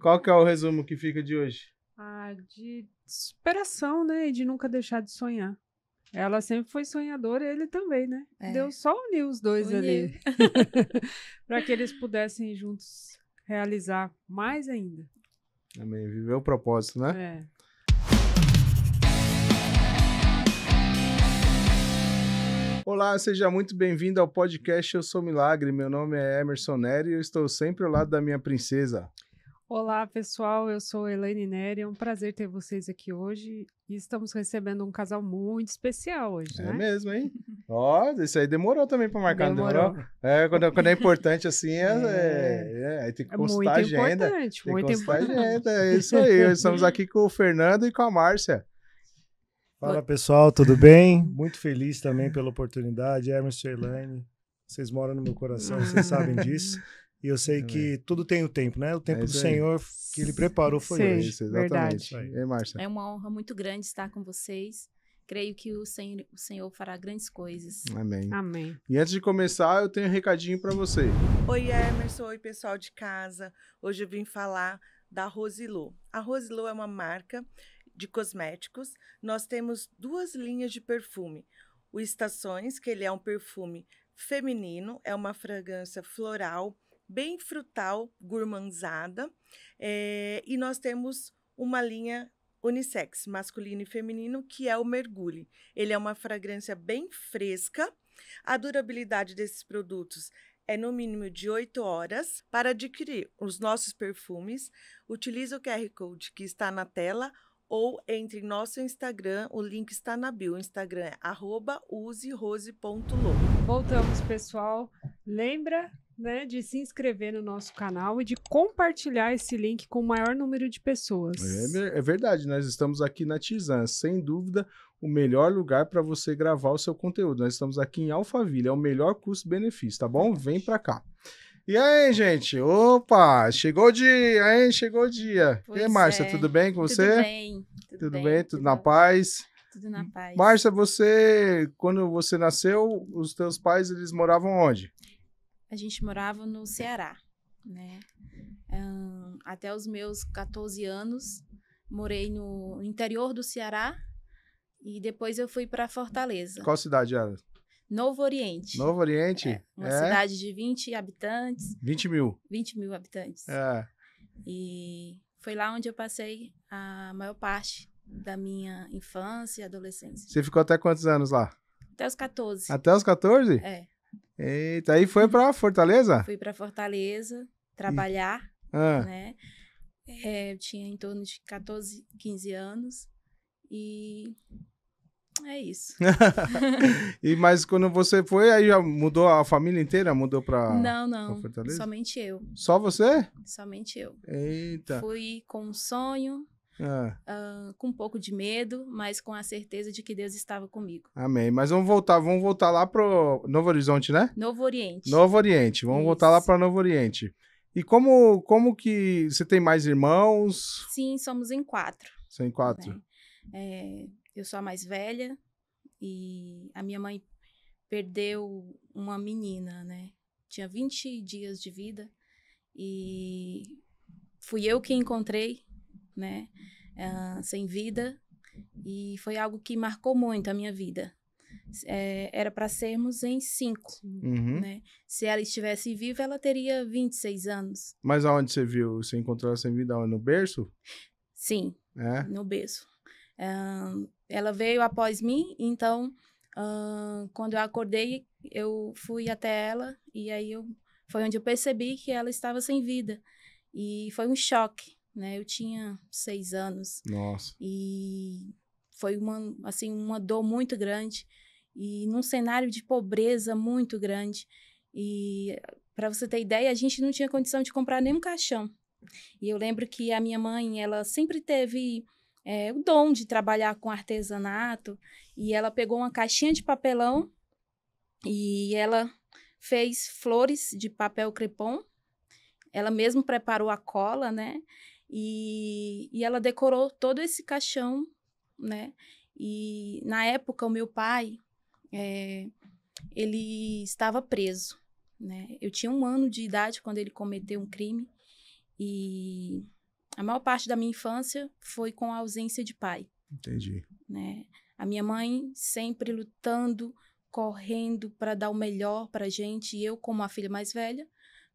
Qual que é o resumo que fica de hoje? De superação, né? E de nunca deixar de sonhar. Ela sempre foi sonhadora, ele também, né? Deus só uniu os dois ali. Para que eles pudessem juntos realizar mais ainda. Amém. Viver o propósito, né? É. Olá, seja muito bem-vindo ao podcast Eu Sou Milagre. Meu nome é Emerson Nery e eu estou sempre ao lado da minha princesa. Olá, pessoal. Eu sou Elaine Nery. É um prazer ter vocês aqui hoje. E estamos recebendo um casal muito especial hoje, né? É mesmo, hein? Ó, isso aí demorou também para marcar, Demorou. não demorou? Quando é importante assim, aí tem que É consultar muito a agenda. importante, Tem que muito consultar a importante. agenda, é isso aí. Hoje estamos aqui com o Fernando e com a Márcia. Fala, pessoal, tudo bem? Muito feliz também pela oportunidade. Emerson e Elaine, vocês moram no meu coração, vocês sabem disso. E eu sei que tudo tem o tempo, né? O tempo do Senhor que Ele preparou foi Sim, hoje. Isso, exatamente. verdade. E aí, Márcia? É uma honra muito grande estar com vocês. Creio que o Senhor fará grandes coisas. Amém. Amém. E antes de começar, eu tenho um recadinho para você. Oi, Emerson. Oi, pessoal de casa. Hoje eu vim falar da Rosilô. A Rosilô é uma marca de cosméticos. Nós temos 2 linhas de perfume. O Estações, que ele é um perfume feminino, é uma fragrância floral, bem frutal, gourmandzada. E nós temos uma linha unissex, masculino e feminino, que é o Mergulhe. Ele é uma fragrância bem fresca. A durabilidade desses produtos é no mínimo de 8 horas. Para adquirir os nossos perfumes, utilize o QR Code que está na tela ou entre em nosso Instagram, o link está na bio. O Instagram é @userose.lo. Voltamos, pessoal. Lembra, né, de se inscrever no nosso canal e de compartilhar esse link com o maior número de pessoas. É verdade, nós estamos aqui na Tizan, sem dúvida, o melhor lugar para você gravar o seu conteúdo. Nós estamos aqui em Alphaville, é o melhor custo-benefício, tá bom? Vem para cá. E aí, gente? Opa, chegou o dia, hein? Chegou o dia. E aí, Márcia, tudo bem com você? Tudo bem. Tudo bem? Tudo na paz? Tudo na paz. Márcia, quando você nasceu, os teus pais, eles moravam onde? A gente morava no Ceará, né? Até os meus 14 anos, morei no interior do Ceará e depois eu fui para Fortaleza. Qual cidade era? Novo Oriente. Novo Oriente? Uma cidade de 20 habitantes. 20 mil. 20 mil habitantes. E foi lá onde eu passei a maior parte da minha infância e adolescência. Você ficou até quantos anos lá? Até os 14. Até os 14? É. Eita, aí foi pra Fortaleza? Fui para Fortaleza trabalhar, né? Eu tinha em torno de 14, 15 anos e é isso. Mas quando você foi, aí já mudou a família inteira? Mudou pra Não, Fortaleza? somente eu. Só você? Somente eu. Eita. Fui com um sonho, com um pouco de medo, mas com a certeza de que Deus estava comigo. Amém. Mas vamos voltar lá pro Novo Horizonte, né? Novo Oriente. Vamos Isso. voltar lá para Novo Oriente. E como que você tem mais irmãos? Sim, somos em 4. São em 4. Né? Eu sou a mais velha e a minha mãe perdeu uma menina, né? Tinha 20 dias de vida e fui eu que encontrei, né? Sem vida, e foi algo que marcou muito a minha vida. Era para sermos em 5, né? Se ela estivesse viva, ela teria 26 anos. Mas aonde você viu? Você encontrou ela sem vida? No berço? Sim, no berço. Ela veio após mim, então, quando eu acordei, eu fui até ela, e aí foi onde eu percebi que ela estava sem vida. E foi um choque, né? Eu tinha 6 anos. Nossa. E foi uma dor muito grande, e num cenário de pobreza muito grande. E, para você ter ideia, a gente não tinha condição de comprar nenhum caixão. E eu lembro que a minha mãe, ela sempre teve o dom de trabalhar com artesanato, e ela pegou uma caixinha de papelão e ela fez flores de papel crepom. Ela mesma preparou a cola, né? E ela decorou todo esse caixão, né? E na época o meu pai, ele estava preso, né? Eu tinha 1 ano de idade quando ele cometeu um crime, e maior parte da minha infância foi com a ausência de pai. Entendi. Né? A minha mãe sempre lutando, correndo para dar o melhor para a gente. E eu, como a filha mais velha,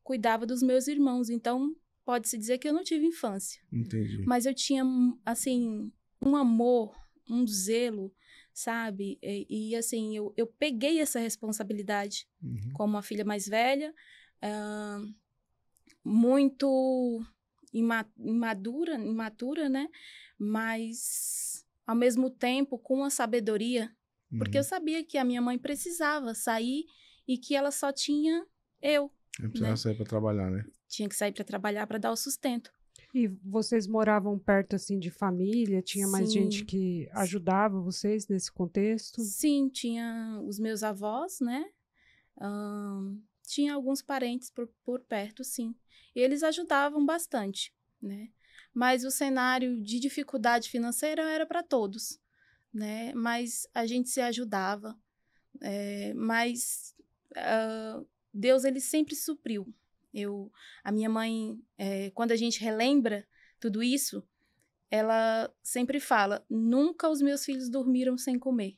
cuidava dos meus irmãos. Então, pode-se dizer que eu não tive infância. Entendi. Mas eu tinha, assim, um amor, um zelo, sabe? E assim, eu peguei essa responsabilidade como a filha mais velha, muito imatura, né? Mas, ao mesmo tempo, com a sabedoria, porque eu sabia que a minha mãe precisava sair e que ela só tinha eu. Precisava sair para trabalhar, né? Tinha que sair para trabalhar para dar o sustento. E vocês moravam perto, assim, de família? Tinha mais gente que ajudava vocês nesse contexto? Sim, tinha os meus avós, né? Tinha alguns parentes por perto, sim. E eles ajudavam bastante, né? Mas o cenário de dificuldade financeira era para todos, né? Mas a gente se ajudava. Mas Deus, ele sempre supriu. A minha mãe, quando a gente relembra tudo isso, ela sempre fala, nunca os meus filhos dormiram sem comer.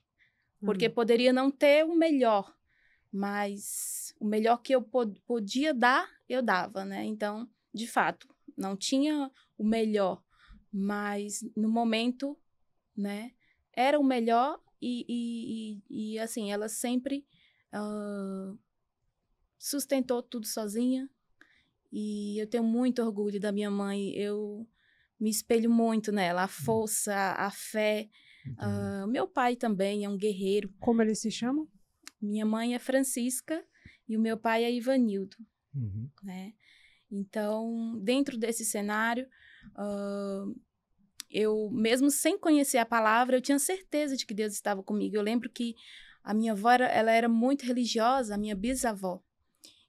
Porque poderia não ter o melhor, mas o melhor que eu podia dar, eu dava, né? Então, de fato, não tinha o melhor, mas no momento, né, era o melhor e assim, ela sempre sustentou tudo sozinha. E eu tenho muito orgulho da minha mãe, eu me espelho muito nela, a força, a fé. Meu pai também é um guerreiro. Como eles se chamam? Minha mãe é Francisca e o meu pai é Ivanildo. Né? Então, dentro desse cenário, eu, mesmo sem conhecer a palavra, eu tinha certeza de que Deus estava comigo. Eu lembro que a minha avó, ela era muito religiosa, a minha bisavó.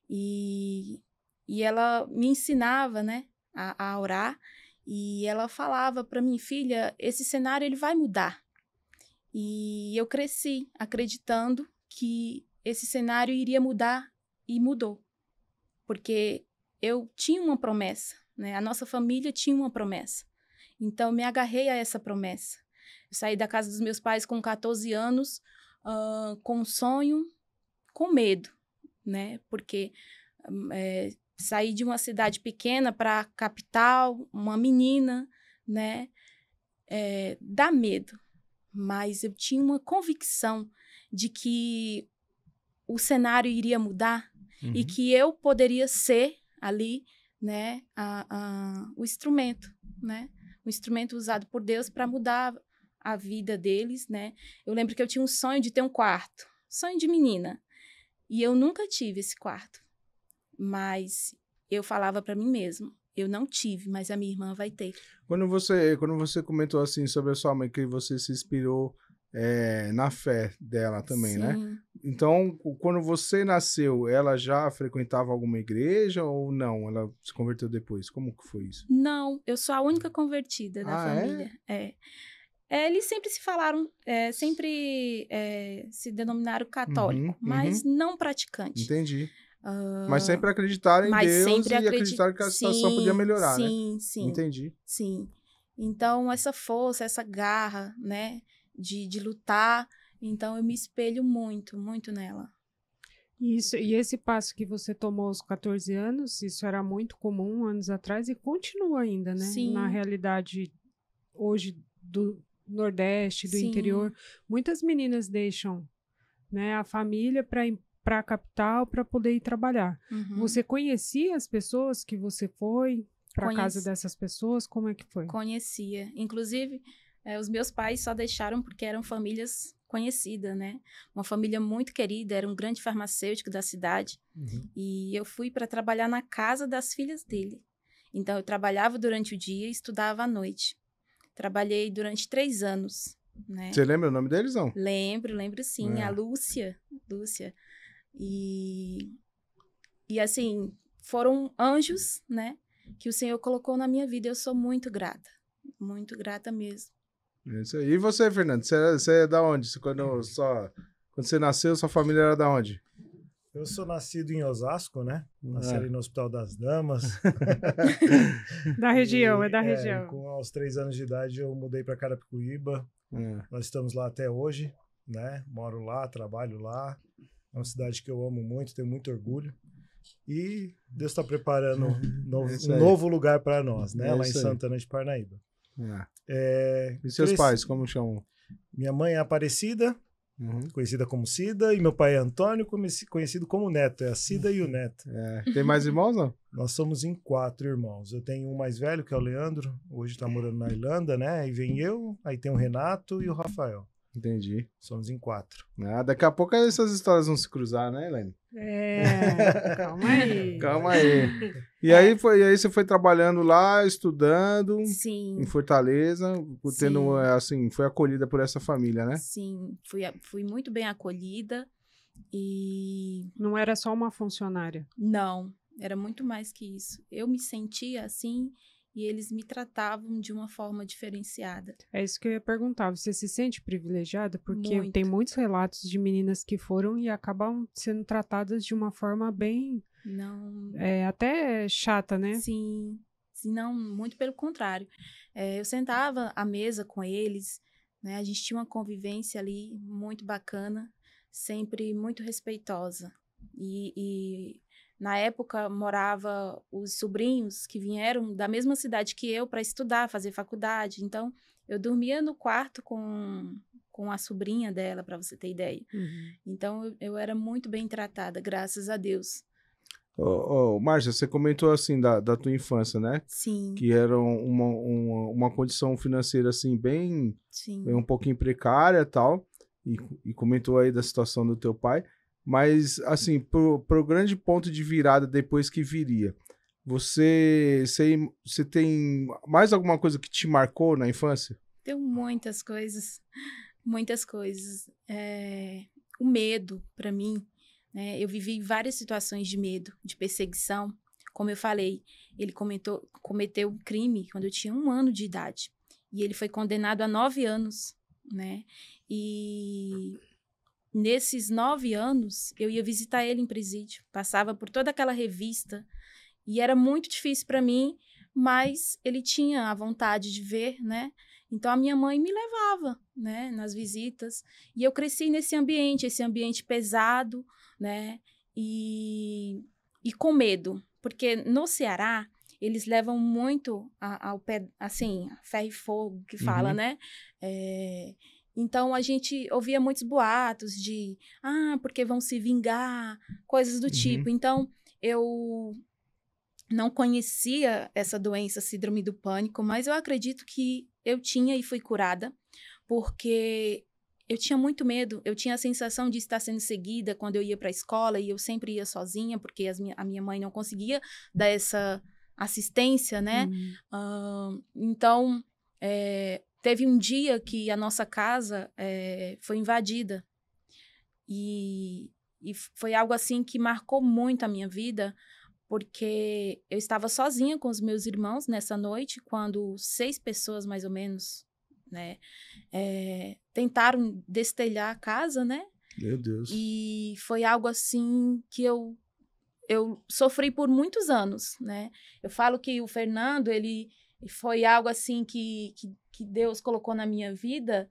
E ela me ensinava, né, a orar, e ela falava para mim, filha, esse cenário ele vai mudar. E eu cresci acreditando que esse cenário iria mudar, e mudou. Porque eu tinha uma promessa, né, a nossa família tinha uma promessa. Então, eu me agarrei a essa promessa. Eu saí da casa dos meus pais com 14 anos, com um sonho, com medo, né, porque... sair de uma cidade pequena para a capital, uma menina, né? Dá medo. Mas eu tinha uma convicção de que o cenário iria mudar e que eu poderia ser ali, né? O instrumento, né? O instrumento usado por Deus para mudar a vida deles, né? Eu lembro que eu tinha um sonho de ter um quarto, sonho de menina. E eu nunca tive esse quarto. Mas eu falava para mim mesma, eu não tive, mas a minha irmã vai ter. Quando você comentou assim sobre a sua mãe, que você se inspirou na fé dela também, né? Então, quando você nasceu, ela já frequentava alguma igreja ou não? Ela se converteu depois? Como que foi isso? Não, eu sou a única convertida da família. Eles sempre se falaram, se denominaram católico, mas não praticante. Entendi. Mas sempre acreditaram em Deus e acreditaram que a situação podia melhorar, né? Sim. Entendi. Sim. Então, essa força, essa garra, né, de lutar, então eu me espelho muito, muito nela. Isso, e esse passo que você tomou aos 14 anos, isso era muito comum anos atrás e continua ainda, né? Sim. Na realidade, hoje, do Nordeste, do interior, muitas meninas deixam, né, a família para a capital para poder ir trabalhar. Você conhecia as pessoas que você foi para casa dessas pessoas? Como é que foi? Conhecia. Inclusive, os meus pais só deixaram porque eram famílias conhecidas, né? Uma família muito querida, era um grande farmacêutico da cidade. E eu fui para trabalhar na casa das filhas dele. Então, eu trabalhava durante o dia e estudava à noite. Trabalhei durante 3 anos, né? Você lembra o nome deles, não? Lembro sim. A Lúcia. E assim, foram anjos, né, que o Senhor colocou na minha vida. Eu sou muito grata mesmo. Isso aí. E você, Fernando? Você é da onde? Quando você nasceu, sua família era da onde? Eu sou nascido em Osasco, né? Nasci ali no Hospital das Damas. Da região, é da região. Aos 3 anos de idade eu mudei para Carapicuíba. Nós estamos lá até hoje, né? Moro lá, trabalho lá. É uma cidade que eu amo muito, tenho muito orgulho. E Deus está preparando um novo lugar para nós, né? Lá em Santana de Parnaíba. E seus pais, como chamam? Minha mãe é Aparecida, conhecida como Cida, e meu pai é Antônio, conhecido como Neto. É a Cida e o Neto. Tem mais irmãos, não? Nós somos em 4 irmãos. Eu tenho um mais velho, que é o Leandro, hoje está morando na Irlanda, né? Aí vem eu, aí tem o Renato e o Rafael. Entendi. Somos em 4. Daqui a pouco essas histórias vão se cruzar, né, Elaine? Calma aí. Calma aí. E aí você foi trabalhando lá, estudando. Sim. Em Fortaleza, tendo, assim, foi acolhida por essa família, né? Sim, fui muito bem acolhida e... Não era só uma funcionária? Não, era muito mais que isso. Eu me sentia assim e eles me tratavam de uma forma diferenciada. É isso que eu ia perguntar. Você se sente privilegiada? Porque Muito. tem muitos relatos de meninas que foram e acabam sendo tratadas de uma forma bem... Não... até chata, né? Sim, não, muito pelo contrário. Eu sentava à mesa com eles, né? A gente tinha uma convivência ali muito bacana, sempre muito respeitosa. E na época morava os sobrinhos que vieram da mesma cidade que eu para estudar, fazer faculdade. Então, eu dormia no quarto com a sobrinha dela, para você ter ideia. Então, eu era muito bem tratada, graças a Deus. Márcia, você comentou assim da tua infância, né? Sim. Que era uma condição financeira assim bem um pouquinho precária e tal, e comentou aí da situação do teu pai, mas assim, pro grande ponto de virada depois que viria, você tem mais alguma coisa que te marcou na infância? Tem muitas coisas, muitas coisas. O medo, para mim, né? Eu vivi várias situações de medo, de perseguição. Como eu falei, ele cometeu um crime quando eu tinha 1 ano de idade. E ele foi condenado a 9 anos, né? E nesses 9 anos, eu ia visitar ele em presídio. Passava por toda aquela revista. E era muito difícil para mim, mas ele tinha a vontade de ver, né? Então, a minha mãe me levava, né, nas visitas. E eu cresci nesse ambiente, esse ambiente pesado, né? E com medo. Porque no Ceará, eles levam muito ao pé, assim, ferro e fogo, que fala, né? Então, a gente ouvia muitos boatos de, porque vão se vingar, coisas do tipo. Então, eu não conhecia essa doença, síndrome do pânico, mas eu acredito que eu tinha e fui curada, porque eu tinha muito medo, eu tinha a sensação de estar sendo seguida quando eu ia para a escola, e eu sempre ia sozinha, porque a minha mãe não conseguia dar essa assistência, né? Então, teve um dia que a nossa casa foi invadida, e foi algo assim que marcou muito a minha vida, porque eu estava sozinha com os meus irmãos nessa noite, quando 6 pessoas, mais ou menos, né, tentaram destelhar a casa, né? Meu Deus. E foi algo assim que eu sofri por muitos anos, né? Eu falo que o Fernando, ele foi algo assim que Deus colocou na minha vida,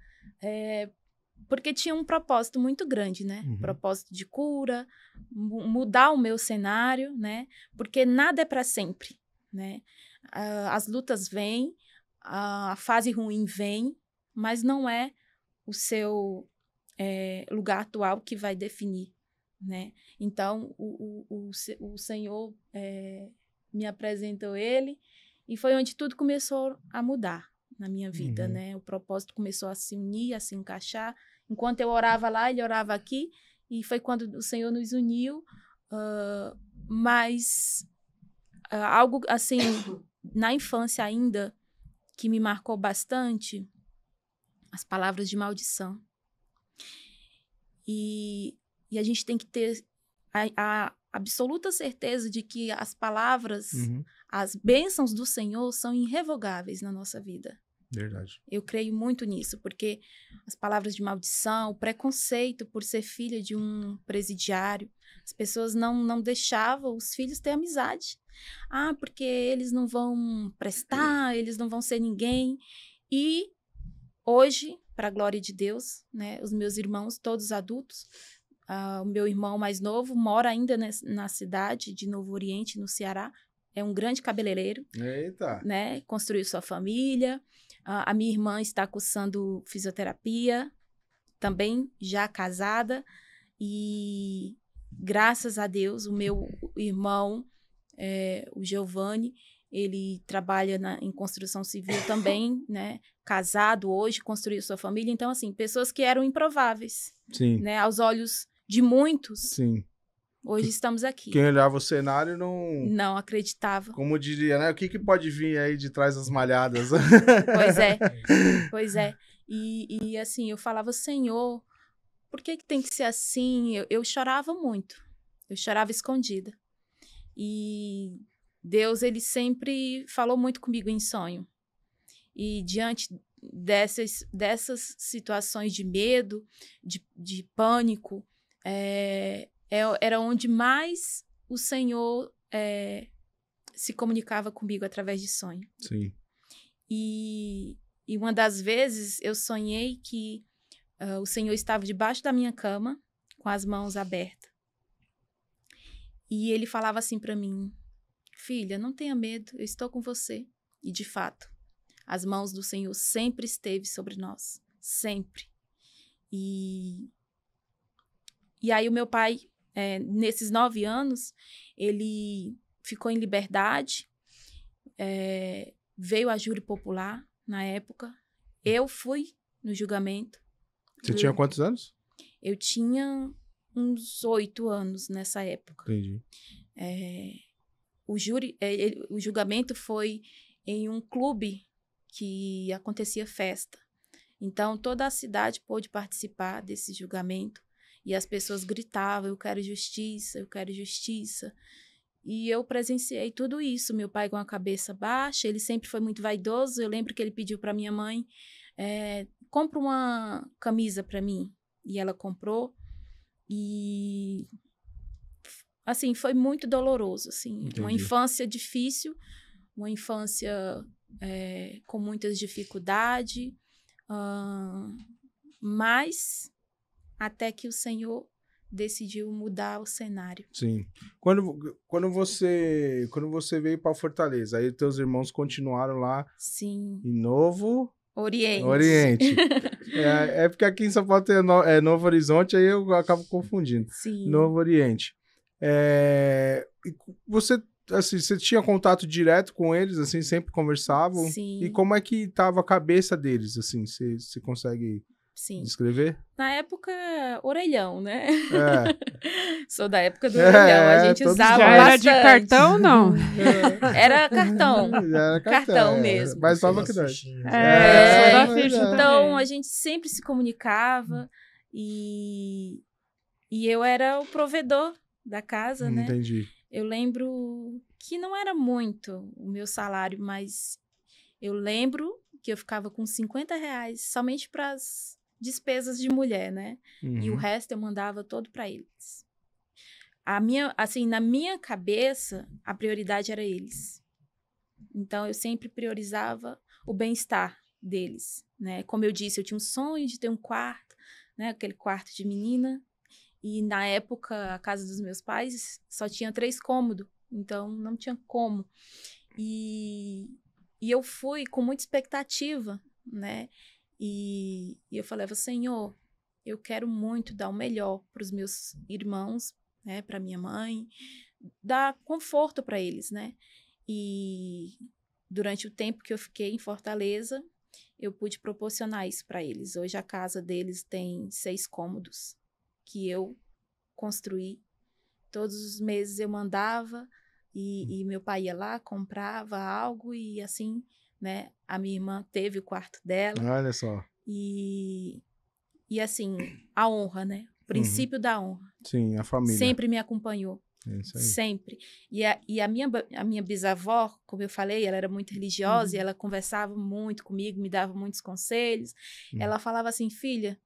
porque tinha um propósito muito grande, né? Propósito de cura, mudar o meu cenário, né? Porque nada é para sempre, né? As lutas vêm, a fase ruim vem, mas não é o seu lugar atual que vai definir, né? Então, o Senhor me apresentou ele, e foi onde tudo começou a mudar na minha vida, né? O propósito começou a se unir, a se encaixar. Enquanto eu orava lá, ele orava aqui, e foi quando o Senhor nos uniu. Mas algo assim, na infância ainda, que me marcou bastante, as palavras de maldição. E a gente tem que ter a absoluta certeza de que as palavras, as bênçãos do Senhor são irrevogáveis na nossa vida, Verdade. Eu creio muito nisso, porque as palavras de maldição, o preconceito por ser filha de um presidiário, as pessoas não deixavam os filhos ter amizade. Ah, porque eles não vão prestar, eles não vão ser ninguém. E hoje, para a glória de Deus, né, os meus irmãos, todos adultos, o meu irmão mais novo mora ainda na cidade de Novo Oriente, no Ceará. É um grande cabeleireiro. Eita! Né, construiu sua família. A minha irmã está cursando fisioterapia, também já casada. E graças a Deus, o meu irmão, o Giovanni, ele trabalha em construção civil também, né? Casado hoje, construiu sua família. Então, assim, pessoas que eram improváveis. Sim. Né? Aos olhos de muitos. Sim. Hoje estamos aqui. Quem olhava o cenário não acreditava. Como diria, né? O que pode vir aí de trás das malhadas? Pois é. E assim, eu falava, Senhor, por que tem que ser assim? Eu chorava muito. Eu chorava escondida. E Deus, ele sempre falou muito comigo em sonho. E diante dessas situações de medo, de pânico, era onde mais o Senhor se comunicava comigo através de sonho. Sim. E uma das vezes eu sonhei que o Senhor estava debaixo da minha cama, com as mãos abertas. E ele falava assim para mim, filha, não tenha medo, eu estou com você. E de fato, as mãos do Senhor sempre esteve sobre nós, sempre. E aí o meu pai, nesses 9 anos, ele ficou em liberdade, veio a júri popular na época. Eu fui no julgamento. Você tinha quantos anos? Eu tinha uns 8 anos nessa época. Entendi. O julgamento foi em um clube que acontecia festa. Então, toda a cidade pôde participar desse julgamento. E as pessoas gritavam, eu quero justiça, eu quero justiça. E eu presenciei tudo isso. Meu pai com a cabeça baixa, ele sempre foi muito vaidoso. Eu lembro que ele pediu para minha mãe, compra uma camisa para mim. E ela comprou. E, assim, foi muito doloroso, assim. Entendi. Uma infância difícil, uma infância com muitas dificuldades, mas até que o Senhor decidiu mudar o cenário. Sim. Quando você veio para Fortaleza, aí teus irmãos continuaram lá. Sim. Em Novo Oriente. Porque aqui em São Paulo tem Novo Horizonte, aí eu acabo confundindo. Sim. Novo Oriente. Você tinha contato direto com eles, assim, sempre conversavam? Sim. E como é que tava a cabeça deles, assim? Você consegue descrever? Na época, orelhão, né? Sou da época do orelhão. A gente usava já bastante. Era de cartão, não? Era cartão. Era cartão mesmo. Mais nova que nós. Então, a gente sempre se comunicava e eu era o provedor da casa, né? Entendi. Eu lembro que não era muito o meu salário, mas eu lembro que eu ficava com R$50 somente para as despesas de mulher, né? Uhum. E o resto eu mandava todo para eles. Na minha cabeça, a prioridade era eles. Então, eu sempre priorizava o bem-estar deles, né? Como eu disse, eu tinha um sonho de ter um quarto, né? Aquele quarto de menina. E, na época, a casa dos meus pais só tinha 3 cômodos. Então, não tinha como. E eu fui com muita expectativa, né? E eu falava, Senhor, eu quero muito dar o melhor para os meus irmãos, né? Para minha mãe. Dar conforto para eles, né? E durante o tempo que eu fiquei em Fortaleza, eu pude proporcionar isso para eles. Hoje, a casa deles tem 6 cômodos. Que eu construí. Todos os meses eu mandava e meu pai ia lá, comprava algo e assim, né? A minha irmã teve o quarto dela. Olha só. E assim, a honra, né? O princípio da honra. Sim, a família. Sempre me acompanhou. É isso aí. Sempre. E a minha bisavó, como eu falei, ela era muito religiosa e ela conversava muito comigo, me dava muitos conselhos. Ela falava assim, filha,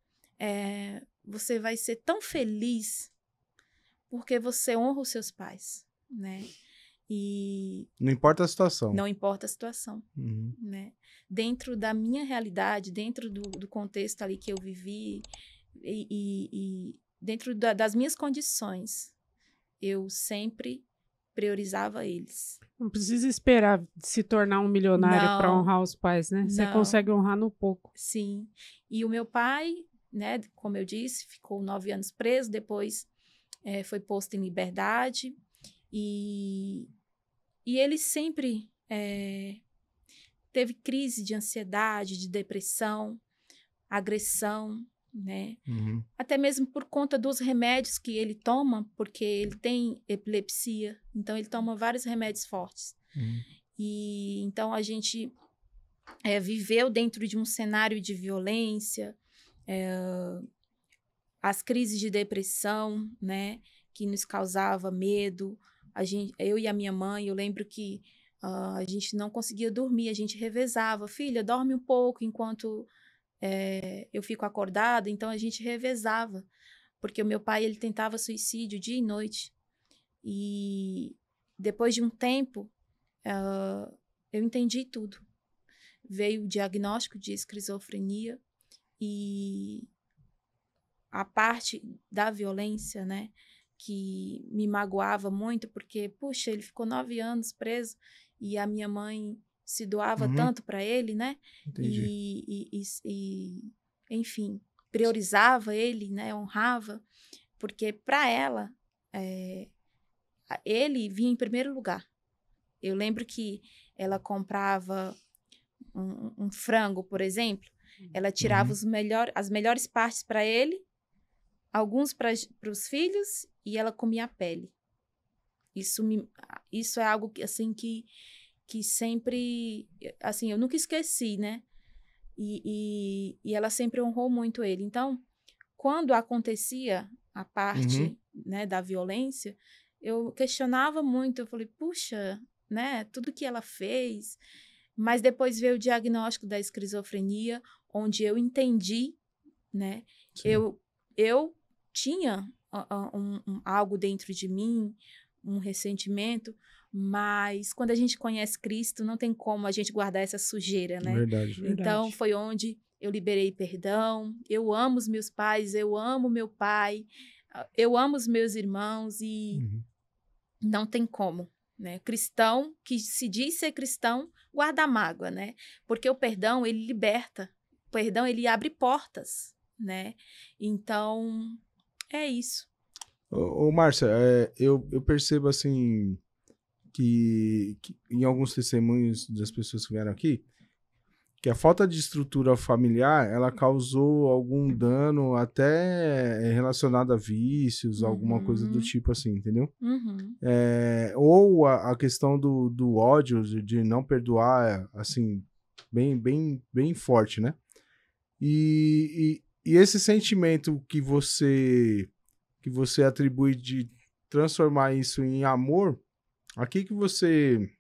você vai ser tão feliz porque você honra os seus pais, né? E não importa a situação. Não importa a situação, né? Dentro da minha realidade, dentro do contexto ali que eu vivi e dentro das minhas condições, eu sempre priorizava eles. Não precisa esperar se tornar um milionário para honrar os pais, né? Você consegue honrar no pouco. Sim. E o meu pai, né, como eu disse, ficou 9 anos preso, depois foi posto em liberdade. E ele sempre teve crise de ansiedade, de depressão, agressão, né? Até mesmo por conta dos remédios que ele toma, porque ele tem epilepsia, então ele toma vários remédios fortes. E então a gente viveu dentro de um cenário de violência, as crises de depressão, né? Que nos causava medo. Eu e a minha mãe, eu lembro que a gente não conseguia dormir, a gente revezava. Filha, dorme um pouco enquanto eu fico acordada. Então, a gente revezava. Porque o meu pai, ele tentava suicídio dia e noite. E depois de um tempo, eu entendi tudo. Veio o diagnóstico de esquizofrenia e a parte da violência, né? Que me magoava muito, porque, puxa, ele ficou 9 anos preso e a minha mãe se doava tanto para ele, né? Entendi. E, enfim, priorizava ele, né? Honrava, porque para ela, ele vinha em primeiro lugar. Eu lembro que ela comprava um frango, por exemplo, ela tirava as melhores partes para ele, alguns para os filhos, e ela comia a pele. Isso é algo que, assim, que sempre, assim, eu nunca esqueci, né? E ela sempre honrou muito ele. Então, quando acontecia a parte, né, da violência, eu questionava muito. Eu falei, puxa, né, tudo que ela fez. Mas depois veio o diagnóstico da esquizofrenia, onde eu entendi, né? Eu tinha algo dentro de mim, um ressentimento, mas quando a gente conhece Cristo, não tem como a gente guardar essa sujeira, né? Verdade. Então, foi onde eu liberei perdão, eu amo os meus pais, eu amo meu pai, eu amo os meus irmãos e não tem como, né? Cristão, que se diz ser cristão, guarda mágoa, né? Porque o perdão, ele liberta, o perdão, ele abre portas, né? Então, é isso. Ô Márcia, eu percebo assim que em alguns testemunhos das pessoas que vieram aqui, que a falta de estrutura familiar, ela causou algum dano até relacionado a vícios, alguma coisa do tipo assim, entendeu? Ou a questão do ódio, de não perdoar, assim, bem forte, né? E esse sentimento que você atribui de transformar isso em amor, a que você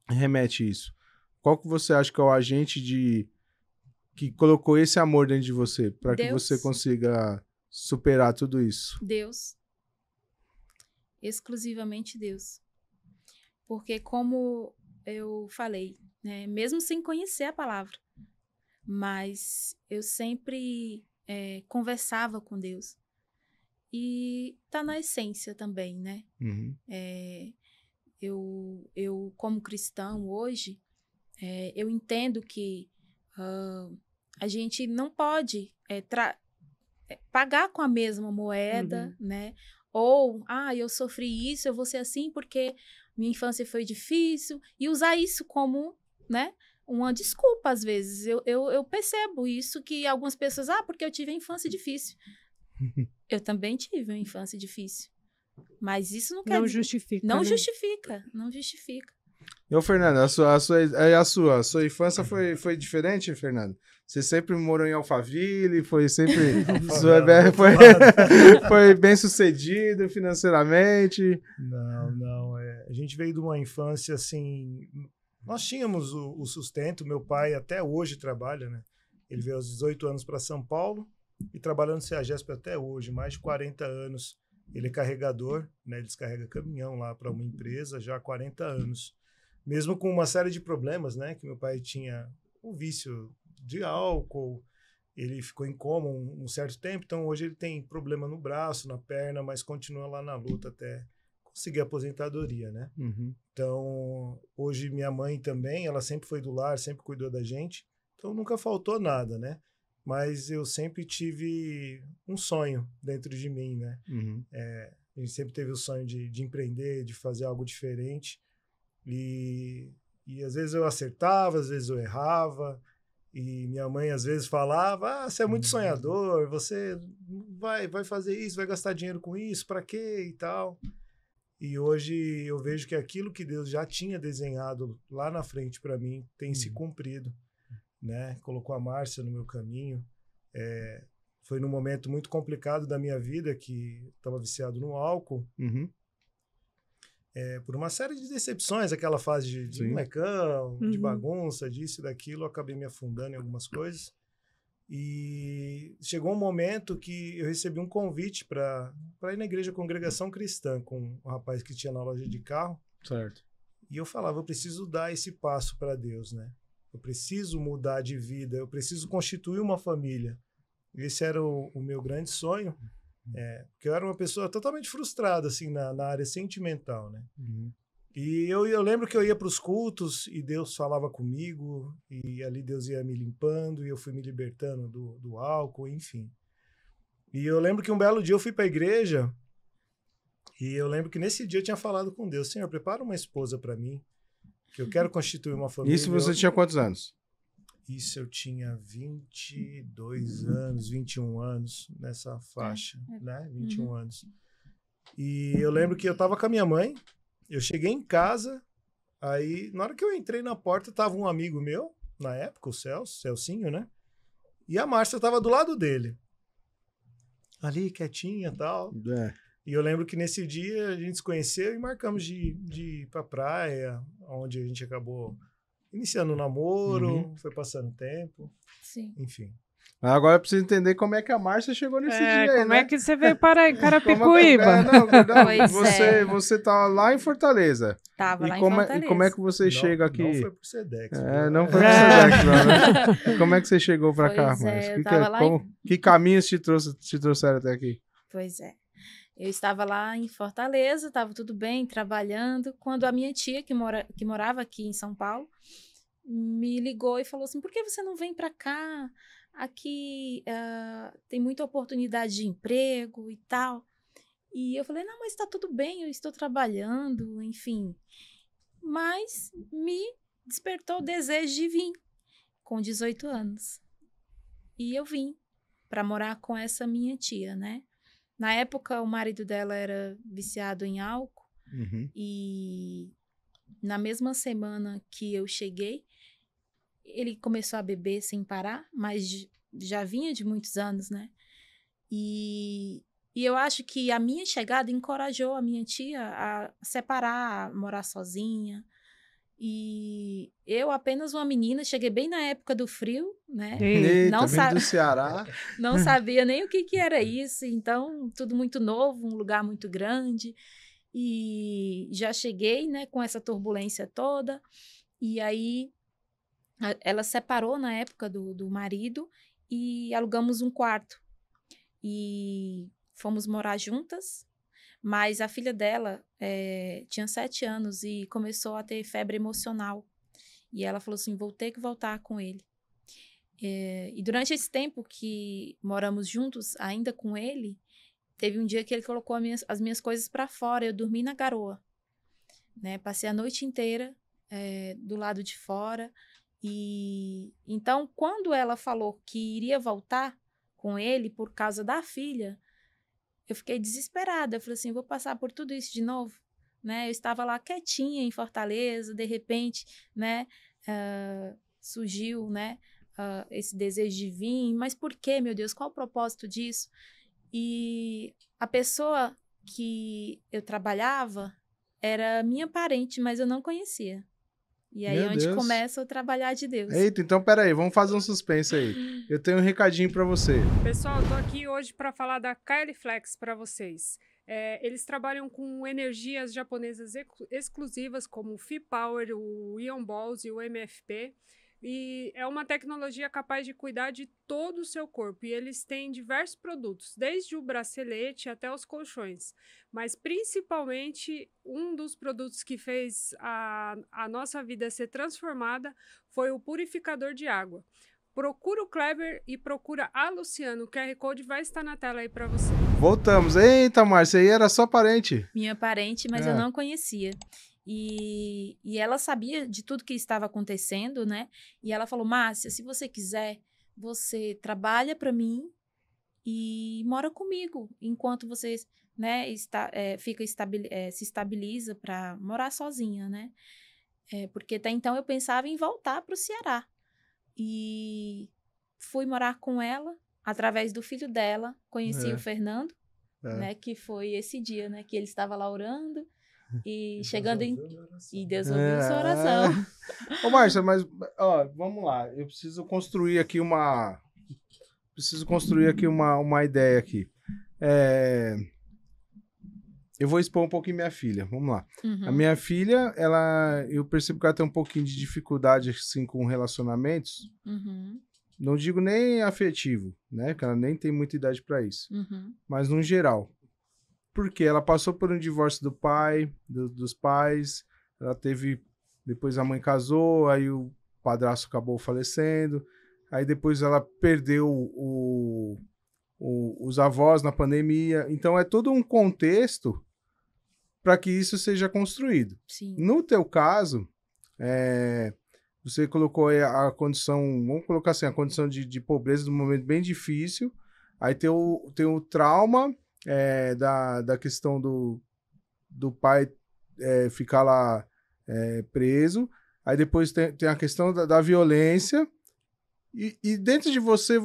remete isso? Qual que você acha que é o agente que colocou esse amor dentro de você para que você consiga superar tudo isso? Deus. Exclusivamente Deus. Porque como eu falei, né, mesmo sem conhecer a palavra, mas eu sempre conversava com Deus. E tá na essência também, né? Eu como cristão hoje, eu entendo que a gente não pode pagar com a mesma moeda, né? Ou, eu sofri isso, eu vou ser assim porque minha infância foi difícil, e usar isso como, né, uma desculpa às vezes. Eu percebo isso, que algumas pessoas, porque eu tive a infância difícil. Eu também tive uma infância difícil. Mas isso não quer dizer... Justifica. Não né? justifica, não justifica. E ô, Fernando, a sua infância foi diferente, Fernando? Você sempre morou em Alphaville, foi sempre... foi bem sucedido financeiramente? Não. A gente veio de uma infância, assim... Nós tínhamos o sustento, meu pai até hoje trabalha, né? Ele veio aos 18 anos para São Paulo e trabalhando no CEAGESP até hoje, mais de 40 anos. Ele é carregador, né? Ele descarrega caminhão lá para uma empresa já há 40 anos. Mesmo com uma série de problemas, né? Que meu pai tinha um vício de álcool, ele ficou em coma um certo tempo, então hoje ele tem problema no braço, na perna, mas continua lá na luta até conseguir a aposentadoria, né? Uhum. Então, hoje minha mãe também, ela sempre foi do lar, sempre cuidou da gente, então nunca faltou nada, né? Mas eu sempre tive um sonho dentro de mim, né? Uhum. A gente sempre teve o sonho de empreender, de fazer algo diferente, e às vezes eu acertava, às vezes eu errava, e minha mãe às vezes falava, você é muito sonhador, você vai fazer isso, vai gastar dinheiro com isso, para quê e tal. E hoje eu vejo que aquilo que Deus já tinha desenhado lá na frente para mim tem se cumprido, né? Colocou a Márcia no meu caminho. Foi num momento muito complicado da minha vida, que estava viciado no álcool, por uma série de decepções, aquela fase de molecão, de bagunça, disso e daquilo, eu acabei me afundando em algumas coisas. E chegou um momento que eu recebi um convite para ir na igreja Congregação Cristã com um rapaz que tinha na loja de carro. Certo. E eu falava, eu preciso dar esse passo para Deus, né? Eu preciso mudar de vida, eu preciso constituir uma família. Esse era o meu grande sonho, porque eu era uma pessoa totalmente frustrada assim na área sentimental, né? E eu lembro que eu ia para os cultos e Deus falava comigo, e ali Deus ia me limpando, e eu fui me libertando do álcool, enfim. E eu lembro que um belo dia eu fui para a igreja, e eu lembro que nesse dia eu tinha falado com Deus, Senhor, prepara uma esposa para mim, que eu quero constituir uma família. Isso você tinha quantos anos? Isso eu tinha 22 anos, 21 anos, nessa faixa, né? 21 anos. E eu lembro que eu estava com a minha mãe, eu cheguei em casa, aí na hora que eu entrei na porta, tava um amigo meu, na época, o Celcinho, né? E a Márcia tava do lado dele. Ali, quietinha e tal. E eu lembro que nesse dia a gente se conheceu e marcamos de ir pra praia, onde a gente acabou iniciando o namoro, foi passando tempo. Sim. Enfim. Agora eu preciso entender como é que a Márcia chegou nesse dia aí, como né? é que você veio para Carapicuíba? Você tá lá em Fortaleza. Tava lá em Fortaleza. E como é que você chega aqui? Não foi pro Sedex. Não foi pro Sedex, não, né? Como é que você chegou pra cá, Márcia? Que caminhos te trouxeram até aqui? Pois é. Eu estava lá em Fortaleza, estava tudo bem, trabalhando, quando a minha tia, que morava aqui em São Paulo, me ligou e falou assim, por que você não vem para cá? Aqui tem muita oportunidade de emprego e tal. E eu falei, não, mas está tudo bem, eu estou trabalhando, enfim. Mas me despertou o desejo de vir com 18 anos. E eu vim para morar com essa minha tia, né? Na época, o marido dela era viciado em álcool. E na mesma semana que eu cheguei, ele começou a beber sem parar, mas já vinha de muitos anos, né? E eu acho que a minha chegada encorajou a minha tia a separar, a morar sozinha. E eu, apenas uma menina, cheguei bem na época do frio, né? Eita, do Ceará. Não sabia nem o que era isso, então tudo muito novo, um lugar muito grande. E já cheguei, né, com essa turbulência toda. E aí ela separou na época do marido e alugamos um quarto. E fomos morar juntas, mas a filha dela tinha 7 anos e começou a ter febre emocional. E ela falou assim, vou ter que voltar com ele. E durante esse tempo que moramos juntos, ainda com ele, teve um dia que ele colocou as minhas coisas para fora, eu dormi na garoa. Né? Passei a noite inteira do lado de fora. E então, quando ela falou que iria voltar com ele por causa da filha, eu fiquei desesperada. Eu falei assim, vou passar por tudo isso de novo? né? Eu estava lá quietinha em Fortaleza, de repente, né? Surgiu, né? Esse desejo de vir, mas por quê, meu Deus? Qual o propósito disso? E a pessoa que eu trabalhava era minha parente, mas eu não conhecia. E aí é onde começa o trabalhar de Deus. Eita, então peraí, vamos fazer um suspense aí. Eu tenho um recadinho para você. Pessoal, eu tô aqui hoje para falar da KL Flex para vocês. Eles trabalham com energias japonesas exclusivas como o Fi-Power, o Ion Balls e o MFP. E é uma tecnologia capaz de cuidar de todo o seu corpo. E eles têm diversos produtos, desde o bracelete até os colchões. Mas, principalmente, um dos produtos que fez a nossa vida ser transformada foi o purificador de água. Procura o Kleber e procura a Luciana. O QR Code vai estar na tela aí para você. Voltamos. Eita, Márcia, aí era só parente. Minha parente, mas eu não conhecia. E ela sabia de tudo que estava acontecendo, né? E ela falou, Márcia, se você quiser, você trabalha para mim e mora comigo, enquanto você, né, se estabiliza para morar sozinha, né? Porque até então eu pensava em voltar para o Ceará. E fui morar com ela, através do filho dela, conheci o Fernando, né? Que foi esse dia, né? Que ele estava lá orando. E chegando em... E Deus ouviu sua oração. Ô, Márcia, mas, ó, vamos lá. Eu preciso construir aqui uma ideia aqui. Eu vou expor um pouquinho minha filha. Vamos lá. A minha filha, eu percebo que ela tem um pouquinho de dificuldade, assim, com relacionamentos. Não digo nem afetivo, né? Que ela nem tem muita idade para isso. Mas, no geral. Porque ela passou por um divórcio do pai, dos pais, ela teve... Depois a mãe casou, aí o padrasto acabou falecendo, aí depois ela perdeu os avós na pandemia. Então é todo um contexto para que isso seja construído. Sim. No teu caso, você colocou a condição, vamos colocar assim, a condição de pobreza de um momento bem difícil, aí tem o trauma... da questão do pai ficar lá preso, aí depois tem a questão da violência, e dentro de você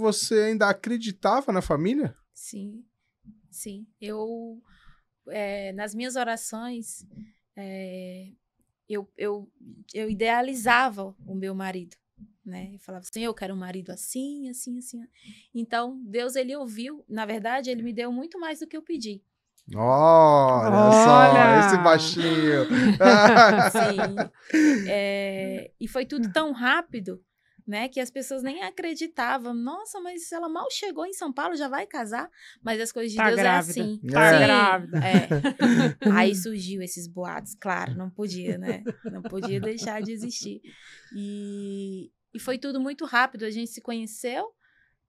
ainda acreditava na família? Sim, sim. Eu, nas minhas orações, eu idealizava o meu marido. Né? Eu falava assim, eu quero um marido assim, assim, assim. Então, Deus, ele ouviu. Na verdade, ele me deu muito mais do que eu pedi. Olha só, esse baixinho. Sim. E foi tudo tão rápido, né? Que as pessoas nem acreditavam. Nossa, mas ela mal chegou em São Paulo, já vai casar? Mas as coisas de Deus grávida. é assim. Tá grávida. Aí surgiu esses boatos. Claro, não podia, né? Não podia deixar de existir. E foi tudo muito rápido. A gente se conheceu.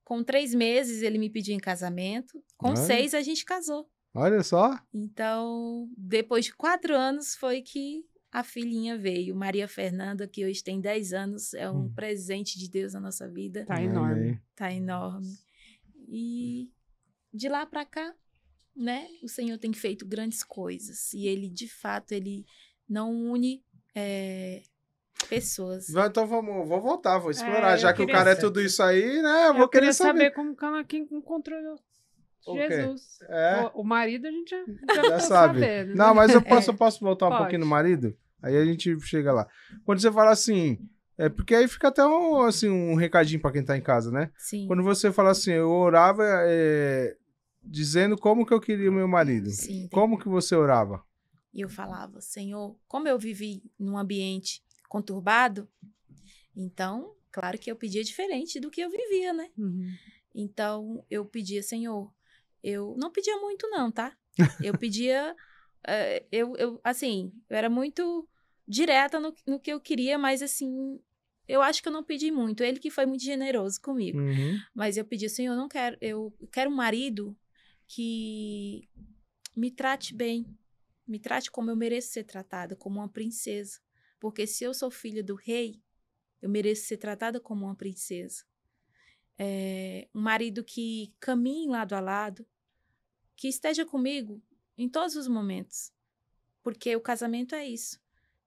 Com 3 meses, ele me pediu em casamento. Com 6, a gente casou. Olha só. Então, depois de 4 anos, foi que a filhinha veio. Maria Fernanda, que hoje tem 10 anos. É um presente de Deus na nossa vida. Tá enorme. Tá enorme. E de lá pra cá, né? O Senhor tem feito grandes coisas. E ele, de fato, ele não une... pessoas. Então vou voltar, vou explorar. Já que o cara é tudo isso aí, né? Eu vou querer saber como que encontrou Jesus. O marido a gente já sabe. Sabendo, não, né? mas eu posso voltar um pouquinho no marido? Aí a gente chega lá. Quando você fala assim, porque aí fica até um recadinho pra quem tá em casa, né? Sim. Quando você fala assim, eu orava dizendo como que eu queria o meu marido. Sim, como que você orava? E eu falava, Senhor, como eu vivi num ambiente conturbado, então, claro que eu pedia diferente do que eu vivia, né? Então, eu pedia, Senhor, eu não pedia muito não, tá? Eu pedia, eu era muito direta no que eu queria, mas assim, eu acho que eu não pedi muito. Ele que foi muito generoso comigo. Mas eu pedi, Senhor, eu quero um marido que me trate bem, me trate como eu mereço ser tratada, como uma princesa. Porque se eu sou filha do rei, eu mereço ser tratada como uma princesa. Um marido que caminhe lado a lado, que esteja comigo em todos os momentos. Porque o casamento é isso.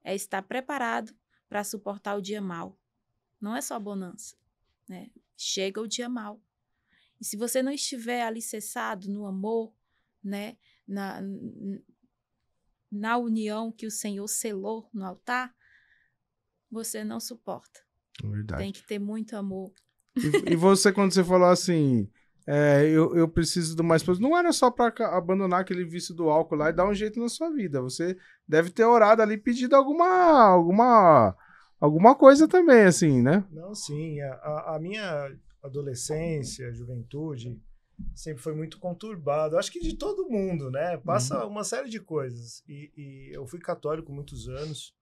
É estar preparado para suportar o dia mau. Não é só bonança, né? Chega o dia mau. E se você não estiver alicerçado no amor, né? Na união que o Senhor selou no altar, você não suporta. Verdade. Tem que ter muito amor. E você, quando você falou assim, eu preciso de uma esposa, não era só para abandonar aquele vício do álcool lá e dar um jeito na sua vida. Você deve ter orado ali pedindo alguma coisa também, assim, né? Não, sim. A minha adolescência, juventude, sempre foi muito conturbado. Acho que de todo mundo, né? Passa uma série de coisas. E eu fui católico muitos anos.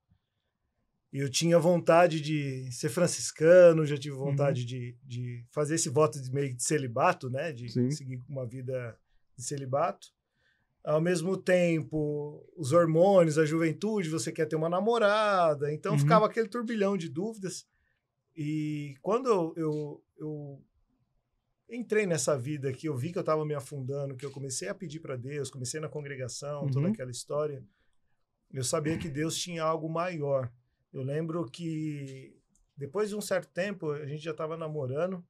E eu tinha vontade de ser franciscano, já tive vontade de fazer esse voto meio de celibato, né? De seguir uma vida de celibato. Ao mesmo tempo, os hormônios, a juventude, você quer ter uma namorada. Então ficava aquele turbilhão de dúvidas. E quando eu entrei nessa vida que eu vi que eu estava me afundando, que eu comecei a pedir para Deus, comecei na congregação, toda aquela história, eu sabia que Deus tinha algo maior. Eu lembro que depois de um certo tempo, a gente já estava namorando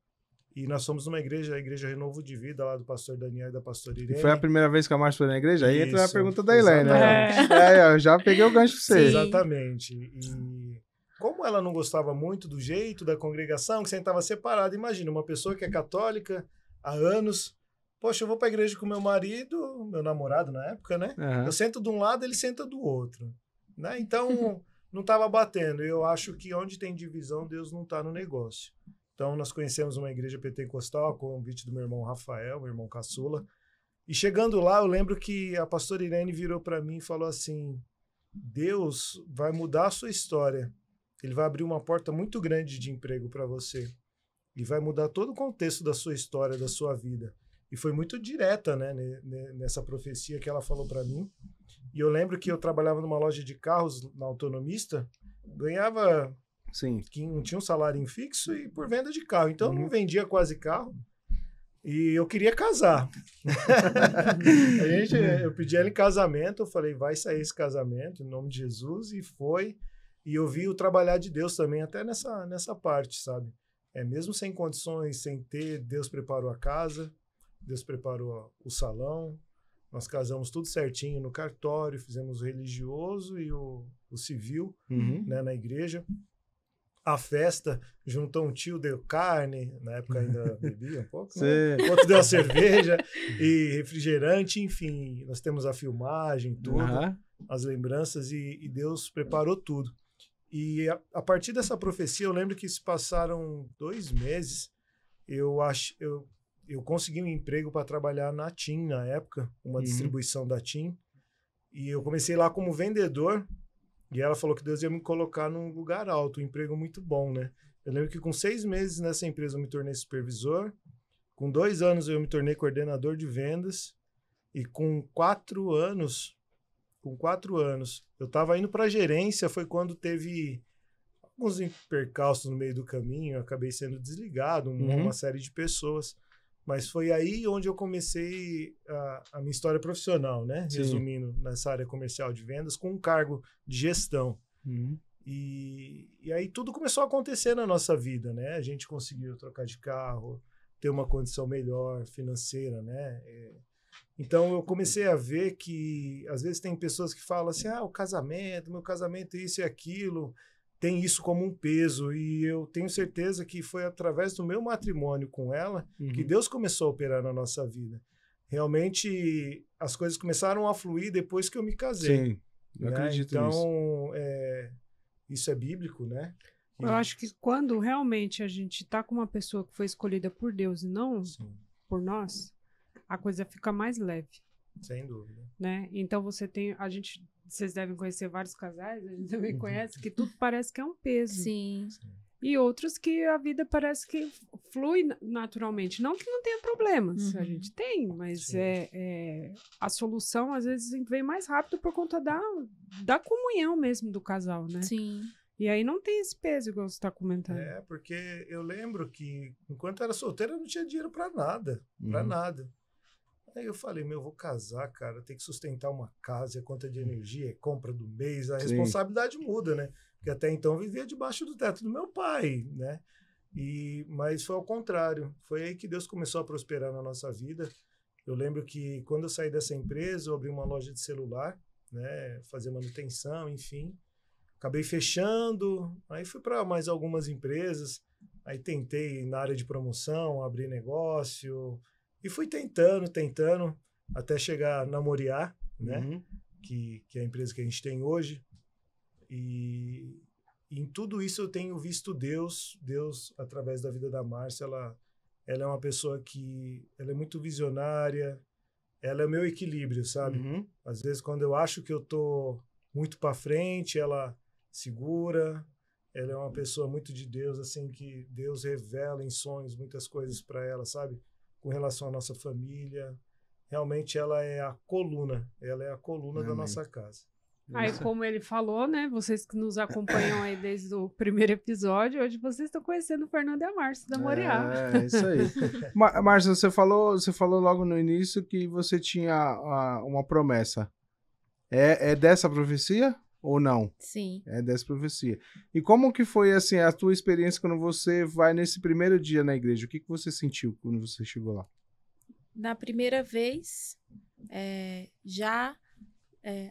e nós fomos numa igreja, a Igreja Renovo de Vida, lá do pastor Daniel e da pastora Irene. E foi a primeira vez que a Márcia foi na igreja? Aí entra a pergunta da Helene. Né? Eu já peguei o gancho pra você. Exatamente. E como ela não gostava muito do jeito da congregação, que sentava separada, imagina, uma pessoa que é católica há anos, poxa, eu vou para a igreja com meu marido, meu namorado na época, né? Eu sento de um lado, ele senta do outro, né? Então... não estava batendo. Eu acho que onde tem divisão, Deus não está no negócio. Então, nós conhecemos uma igreja pentecostal, com o convite do meu irmão Rafael, meu irmão caçula. E chegando lá, eu lembro que a pastora Irene virou para mim e falou assim, Deus vai mudar a sua história. Ele vai abrir uma porta muito grande de emprego para você. E vai mudar todo o contexto da sua história, da sua vida. E foi muito direta, né, nessa profecia que ela falou para mim. E eu lembro que eu trabalhava numa loja de carros na Autonomista, ganhava, tinha um salário fixo e por venda de carro. Então, eu não vendia quase carro e eu queria casar. Eu pedi ela em casamento, eu falei, vai sair esse casamento em nome de Jesus, e foi. E eu vi o trabalhar de Deus também, até nessa parte, sabe? Mesmo sem condições, sem ter, Deus preparou a casa, Deus preparou o salão. Nós casamos tudo certinho no cartório, fizemos o religioso e o civil, né, na igreja. A festa, juntou um tio, deu carne, na época ainda bebia um pouco, né? Outro deu a cerveja e refrigerante, enfim. Nós temos a filmagem, tudo, as lembranças, e Deus preparou tudo. E a partir dessa profecia, eu lembro que se passaram 2 meses, eu consegui um emprego para trabalhar na TIM, na época, uma distribuição da TIM. E eu comecei lá como vendedor. E ela falou que Deus ia me colocar num lugar alto, um emprego muito bom, né? Eu lembro que com 6 meses nessa empresa eu me tornei supervisor. Com 2 anos eu me tornei coordenador de vendas. E com 4 anos, eu estava indo para a gerência. Foi quando teve alguns percalços no meio do caminho. Eu acabei sendo desligado, uma série de pessoas. Mas foi aí onde eu comecei a minha história profissional, né? Resumindo, nessa área comercial de vendas, com um cargo de gestão. E aí tudo começou a acontecer na nossa vida, né? A gente conseguiu trocar de carro, ter uma condição melhor financeira, né? Então eu comecei a ver que, às vezes, tem pessoas que falam assim, o casamento, meu casamento, isso e aquilo, tem isso como um peso, e eu tenho certeza que foi através do meu matrimônio com ela que Deus começou a operar na nossa vida. Realmente, as coisas começaram a fluir depois que eu me casei. Sim, eu acredito nisso. Então, isso é bíblico, né? Eu acho que quando realmente a gente está com uma pessoa que foi escolhida por Deus e não por nós, a coisa fica mais leve. Sem dúvida. Né? Então vocês devem conhecer vários casais, a gente também conhece, que tudo parece que é um peso. Sim. E outros que a vida parece que flui naturalmente. Não que não tenha problemas, a gente tem, mas a solução às vezes vem mais rápido por conta da comunhão mesmo do casal, né? Sim. E aí não tem esse peso, igual você está comentando. Porque eu lembro que enquanto eu era solteiro eu não tinha dinheiro para nada, para nada. Aí eu falei, eu vou casar, cara, tem que sustentar uma casa, é conta de energia, é compra do mês, a responsabilidade muda, né? Porque até então eu vivia debaixo do teto do meu pai, né? Mas foi ao contrário, foi aí que Deus começou a prosperar na nossa vida. Eu lembro que quando eu saí dessa empresa, eu abri uma loja de celular, né? Fazer manutenção, enfim. Acabei fechando, aí fui para mais algumas empresas, aí tentei na área de promoção, abrir negócio, e fui tentando, até chegar na Moriá, né? Que é a empresa que a gente tem hoje. E em tudo isso eu tenho visto Deus, através da vida da Márcia, ela é uma pessoa que ela é muito visionária, ela é o meu equilíbrio, sabe? Às vezes, quando eu acho que eu tô muito para frente, ela segura. Ela é uma pessoa muito de Deus, assim, que Deus revela em sonhos muitas coisas para ela, sabe? Com relação à nossa família. Realmente ela é a coluna da nossa casa. Aí, como ele falou, né? Vocês que nos acompanham aí desde o primeiro episódio, hoje vocês estão conhecendo o Fernando e a Márcia da Moriá. É isso aí. Márcia, você falou logo no início que você tinha uma promessa. É dessa profecia ou não? Sim. É dessa profecia. E como que foi assim a tua experiência quando você vai nesse primeiro dia na igreja? O que você sentiu quando você chegou lá? Na primeira vez,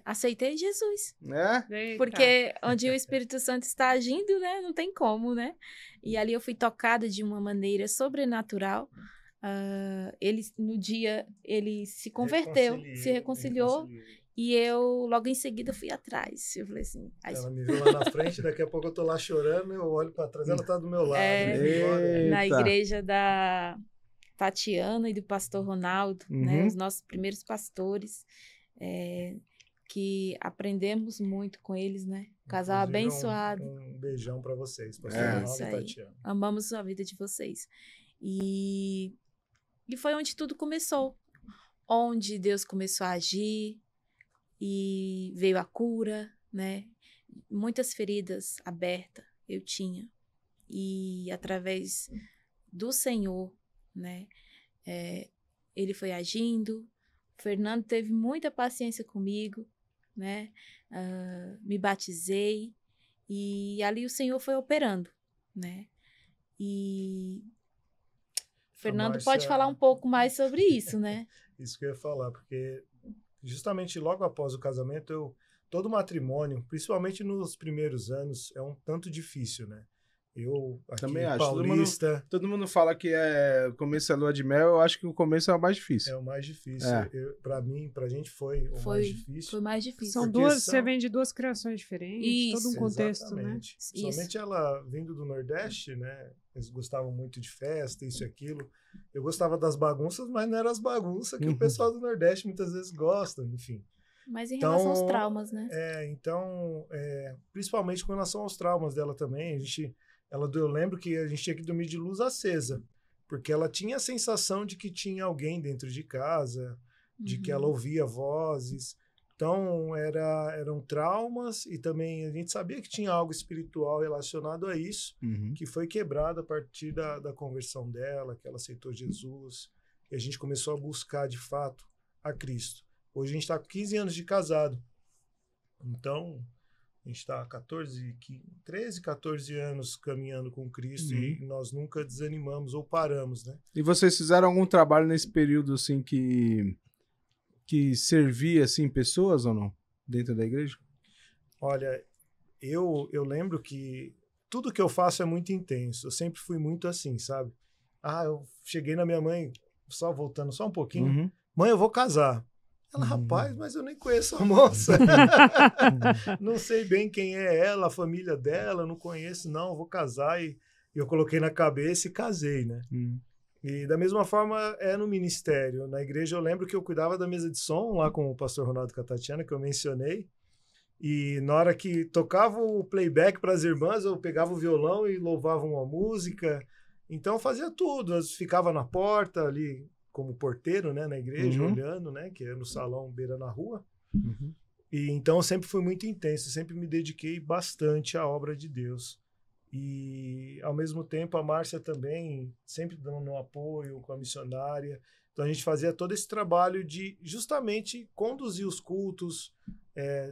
aceitei Jesus. É? Porque onde o Espírito Santo está agindo, né? Não tem como, né? E ali eu fui tocada de uma maneira sobrenatural. No dia, ele se converteu, se reconciliou. E eu, logo em seguida, fui atrás. Eu falei assim... Ela me viu lá na frente, daqui a pouco eu tô lá chorando, eu olho para trás, ela tá do meu lado. Na igreja da Tatiana e do pastor Ronaldo, né? Os nossos primeiros pastores, que aprendemos muito com eles, né? Casal abençoado. Um beijão para vocês, pastor Ronaldo e Tatiana. Amamos a vida de vocês. E foi onde tudo começou. Onde Deus começou a agir. E veio a cura, né? Muitas feridas abertas eu tinha. E através do Senhor, né? Ele foi agindo. O Fernando teve muita paciência comigo, né? Me batizei. E ali o Senhor foi operando, né? E o Fernando Márcia, pode falar um pouco mais sobre isso, né? Isso que eu ia falar, porque justamente logo após o casamento, todo matrimônio, principalmente nos primeiros anos, é um tanto difícil, né? Eu, aqui também acho. paulista... Todo mundo fala que o começo é lua de mel, eu acho que o começo é o mais difícil. É o mais difícil. Pra gente foi o mais difícil. Foi mais difícil. Você vem de duas criações diferentes, isso, todo um contexto, exatamente. Né? Somente ela vindo do Nordeste, né? Eles gostavam muito de festa, isso e aquilo. Eu gostava das bagunças, mas não eram as bagunças que o pessoal do Nordeste muitas vezes gosta, enfim. Mas em relação aos traumas, né? Principalmente com relação aos traumas dela também, eu lembro que a gente tinha que dormir de luz acesa, porque ela tinha a sensação de que tinha alguém dentro de casa, de que ela ouvia vozes. Então, eram traumas e também a gente sabia que tinha algo espiritual relacionado a isso, que foi quebrado a partir da conversão dela, que ela aceitou Jesus, e a gente começou a buscar, de fato, a Cristo. Hoje a gente está com 15 anos de casado, então... A gente está há 13, 14 anos caminhando com Cristo e nós nunca desanimamos ou paramos, né? E vocês fizeram algum trabalho nesse período, assim, que servia, assim, pessoas ou não? Dentro da igreja? Olha, eu lembro que tudo que eu faço é muito intenso. Eu sempre fui muito assim, sabe? Eu cheguei na minha mãe, voltando só um pouquinho. Mãe, eu vou casar. Ela, rapaz, mas eu nem conheço a moça. Não sei bem quem é ela, a família dela, não conheço, não, vou casar. E eu coloquei na cabeça e casei, né? E da mesma forma é no ministério. Na igreja eu lembro que eu cuidava da mesa de som lá com o pastor Ronaldo e a Tatiana, que eu mencionei. E na hora que tocava o playback para as irmãs, eu pegava o violão e louvava uma música. Então eu fazia tudo. Eu ficava na porta ali, como porteiro, né, na igreja, olhando, né, que é no salão beira na rua. E então eu sempre fui muito intenso, sempre me dediquei bastante à obra de Deus. E ao mesmo tempo a Márcia também sempre dando um apoio com a missionária. Então a gente fazia todo esse trabalho de justamente conduzir os cultos,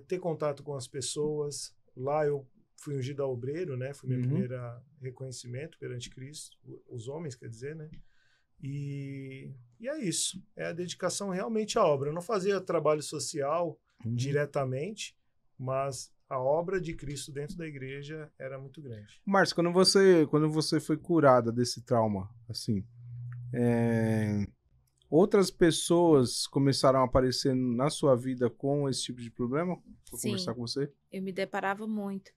ter contato com as pessoas. Lá eu fui ungido a obreiro, né? Foi meu primeiro reconhecimento perante Cristo, os homens, quer dizer, né? E é isso. É a dedicação realmente à obra. Eu não fazia trabalho social diretamente, mas a obra de Cristo dentro da igreja era muito grande. Márcio, quando você foi curada desse trauma, assim, outras pessoas começaram a aparecer na sua vida com esse tipo de problema? Vou conversar com você? Eu me deparava muito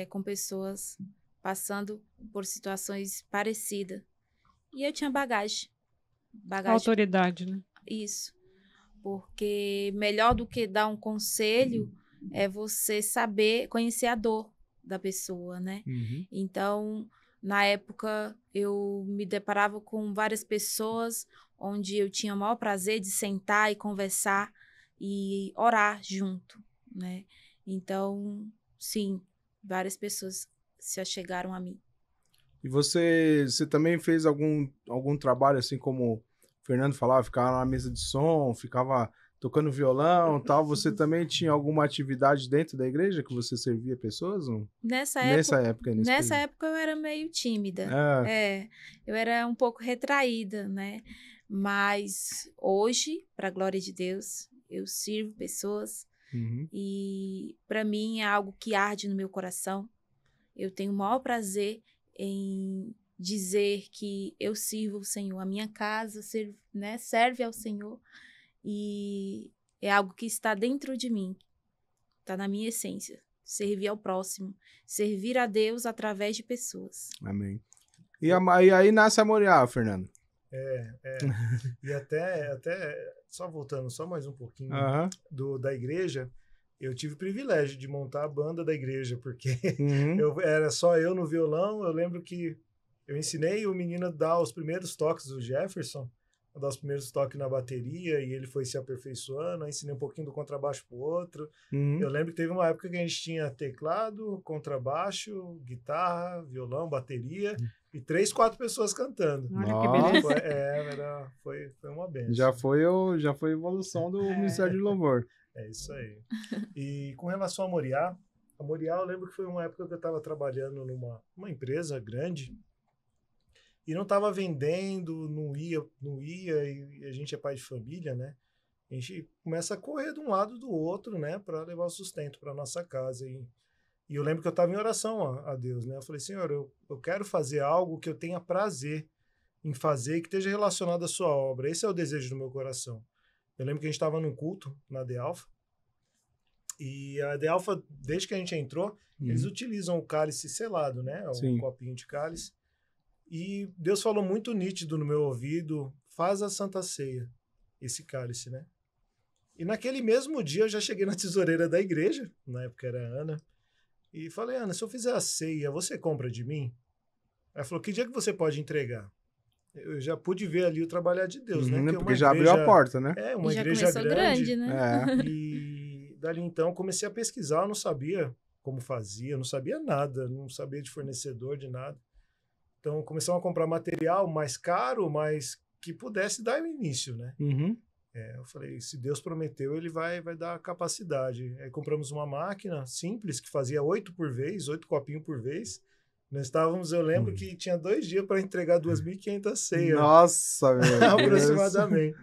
com pessoas passando por situações parecidas. E eu tinha bagagem. Autoridade, né? Isso. Porque melhor do que dar um conselho é você saber conhecer a dor da pessoa, né? Então, na época, eu me deparava com várias pessoas onde eu tinha o maior prazer de sentar e conversar e orar junto, né? Então, sim, várias pessoas se achegaram a mim. E você também fez algum trabalho, assim como o Fernando falava, ficava na mesa de som, ficava tocando violão e tal? Você também tinha alguma atividade dentro da igreja que você servia pessoas? Nessa época eu era meio tímida. Eu era um pouco retraída, né? Mas hoje, para a glória de Deus, eu sirvo pessoas e para mim é algo que arde no meu coração. Eu tenho o maior prazer em dizer que eu sirvo o Senhor. A minha casa serve ao Senhor e é algo que está dentro de mim, está na minha essência. Servir ao próximo, servir a Deus através de pessoas. Amém. E aí nasce a Moriá, Fernando. E até só voltando só mais um pouquinho da igreja, eu tive o privilégio de montar a banda da igreja, porque era só eu no violão. Eu lembro que eu ensinei o menino a dar os primeiros toques do Jefferson, a dar os primeiros toques na bateria, e ele foi se aperfeiçoando. Eu ensinei um pouquinho do contrabaixo pro outro. Eu lembro que teve uma época que a gente tinha teclado, contrabaixo, guitarra, violão, bateria, e 3, 4 pessoas cantando. Olha que beleza. Foi uma benção. Já foi a evolução do Ministério de Louvor. É isso aí. E com relação a Moriá eu lembro que foi uma época que eu estava trabalhando numa empresa grande e não estava vendendo, não ia, e a gente é pai de família, né? A gente começa a correr de um lado do outro, né? Para levar o sustento para nossa casa. E eu lembro que eu estava em oração a Deus, né? Eu falei, Senhor, eu quero fazer algo que eu tenha prazer em fazer, que esteja relacionado à sua obra. Esse é o desejo do meu coração. Eu lembro que a gente estava num culto na The Alpha, e a The Alpha, desde que a gente entrou, eles utilizam o cálice selado, né? Um copinho de cálice. E Deus falou muito nítido no meu ouvido, faz a Santa Ceia, esse cálice, né? E naquele mesmo dia eu já cheguei na tesoureira da igreja, na época era a Ana, e falei, Ana, se eu fizer a ceia, você compra de mim? Ela falou, que dia que você pode entregar? Eu já pude ver ali o trabalhar de Deus, né? Porque já abriu a porta, né? Uma já igreja grande, né? E dali então comecei a pesquisar, eu não sabia como fazia, não sabia nada, não sabia de fornecedor, de nada. Então começamos a comprar material mais caro, mas que pudesse dar o início, né? Eu falei, se Deus prometeu, ele vai dar capacidade. Aí compramos uma máquina simples que fazia 8 por vez, 8 copinhos por vez. Nós estávamos, eu lembro que tinha 2 dias para entregar 2.500 ceias. Nossa, meu aproximadamente.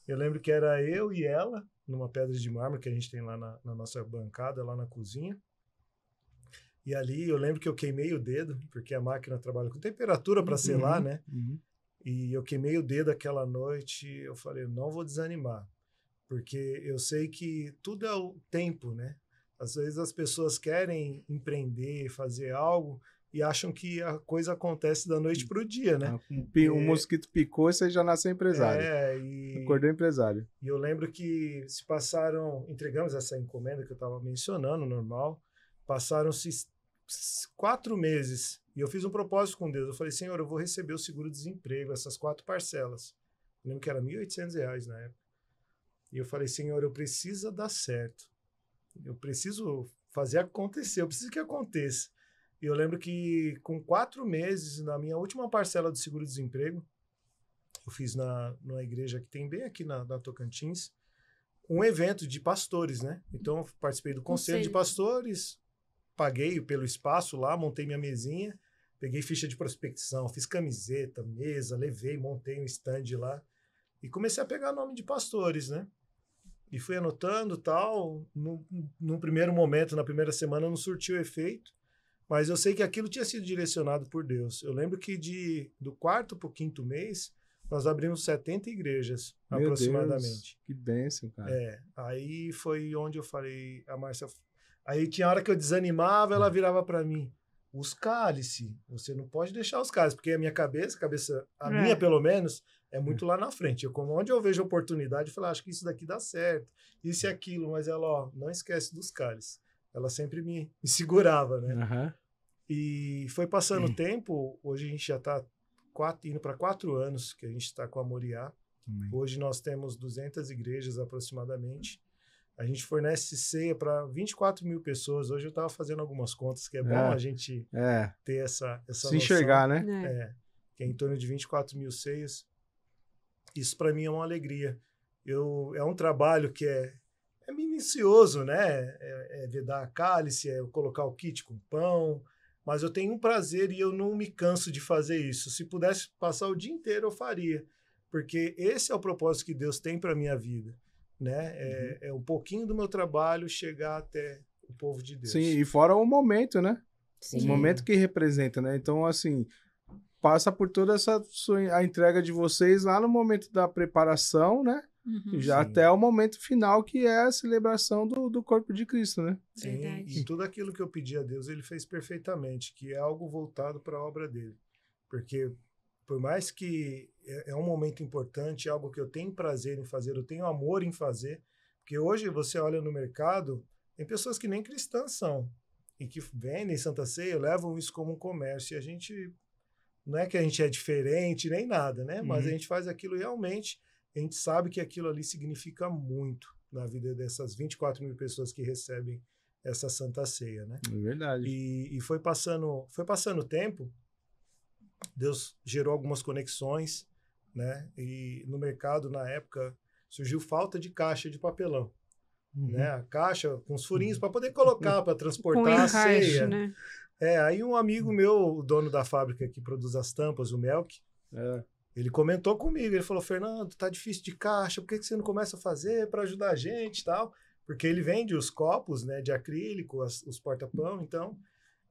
Eu lembro que era eu e ela, numa pedra de mármore que a gente tem lá na nossa bancada, lá na cozinha. E ali eu lembro que eu queimei o dedo, porque a máquina trabalha com temperatura para selar, né? E eu queimei o dedo aquela noite. Eu falei, não vou desanimar, porque eu sei que tudo é o tempo, né? Às vezes as pessoas querem empreender, fazer algo, e acham que a coisa acontece da noite para o dia, né? Um mosquito picou e você já nasceu empresário. Acordou empresário. E eu lembro que entregamos essa encomenda que eu estava mencionando, normal, passaram-se 4 meses, e eu fiz um propósito com Deus. Eu falei, Senhor, eu vou receber o seguro-desemprego, essas 4 parcelas. Eu lembro que era R$1.800 na época. E eu falei, Senhor, eu preciso dar certo. Eu preciso fazer acontecer, eu preciso que aconteça. E eu lembro que com 4 meses, na minha última parcela do seguro-desemprego, eu fiz numa igreja que tem bem aqui na Tocantins, um evento de pastores, né? Então, eu participei do conselho de pastores, paguei pelo espaço lá, montei minha mesinha, peguei ficha de prospecção, fiz camiseta, mesa, levei, montei um stand lá e comecei a pegar nome de pastores, né? E fui anotando tal. No primeiro momento, na primeira semana, não surtiu efeito, mas eu sei que aquilo tinha sido direcionado por Deus. Eu lembro que do 4º para o 5º mês, nós abrimos 70 igrejas, Meu aproximadamente. Deus, que bênção, cara. Aí foi onde eu falei, a Márcia... Aí tinha hora que eu desanimava, ela virava para mim, os cálices, você não pode deixar os cálices, porque a minha cabeça, minha pelo menos, é muito lá na frente. Onde eu vejo oportunidade, eu falo, acho que isso daqui dá certo, isso e aquilo, mas ela, não esquece dos cálices. Ela sempre me segurava, né? Uhum. E foi passando o tempo, hoje a gente já está indo para 4 anos que a gente está com a Moriá. Hoje nós temos 200 igrejas aproximadamente. A gente fornece ceia para 24 mil pessoas. Hoje eu estava fazendo algumas contas, que é bom a gente ter essa se noção, enxergar, né? Que é em torno de 24 mil ceias. Isso para mim é uma alegria. É um trabalho que é minucioso, né? É vedar a cálice, é colocar o kit com pão, mas eu tenho um prazer e eu não me canso de fazer isso. Se pudesse passar o dia inteiro, eu faria, porque esse é o propósito que Deus tem para a minha vida, né? É um pouquinho do meu trabalho chegar até o povo de Deus. Sim, e fora o momento, né? Sim. O momento que representa, né? Então, assim, passa por toda a entrega de vocês lá no momento da preparação, né? Já até o momento final, que é a celebração do corpo de Cristo, né? Sim, verdade. E tudo aquilo que eu pedi a Deus, ele fez perfeitamente, que é algo voltado para a obra dele. Porque, por mais que é um momento importante, é algo que eu tenho prazer em fazer, eu tenho amor em fazer, porque hoje você olha no mercado, tem pessoas que nem cristãs são, e que vendem Santa Ceia, levam isso como um comércio, e a gente, não é que a gente é diferente, nem nada, né? Mas a gente faz aquilo realmente. A gente sabe que aquilo ali significa muito na vida dessas 24 mil pessoas que recebem essa Santa Ceia, né? É verdade. E foi passando o tempo, Deus gerou algumas conexões, né? E no mercado, na época, surgiu falta de caixa de papelão, né? A caixa com os furinhos para poder colocar, para transportar a ceia. Né? Aí um amigo meu, o dono da fábrica que produz as tampas, o Melk, ele comentou comigo, ele falou, Fernando, tá difícil de caixa, por que você não começa a fazer para ajudar a gente e tal? Porque ele vende os copos, né, de acrílico, os porta-pão, então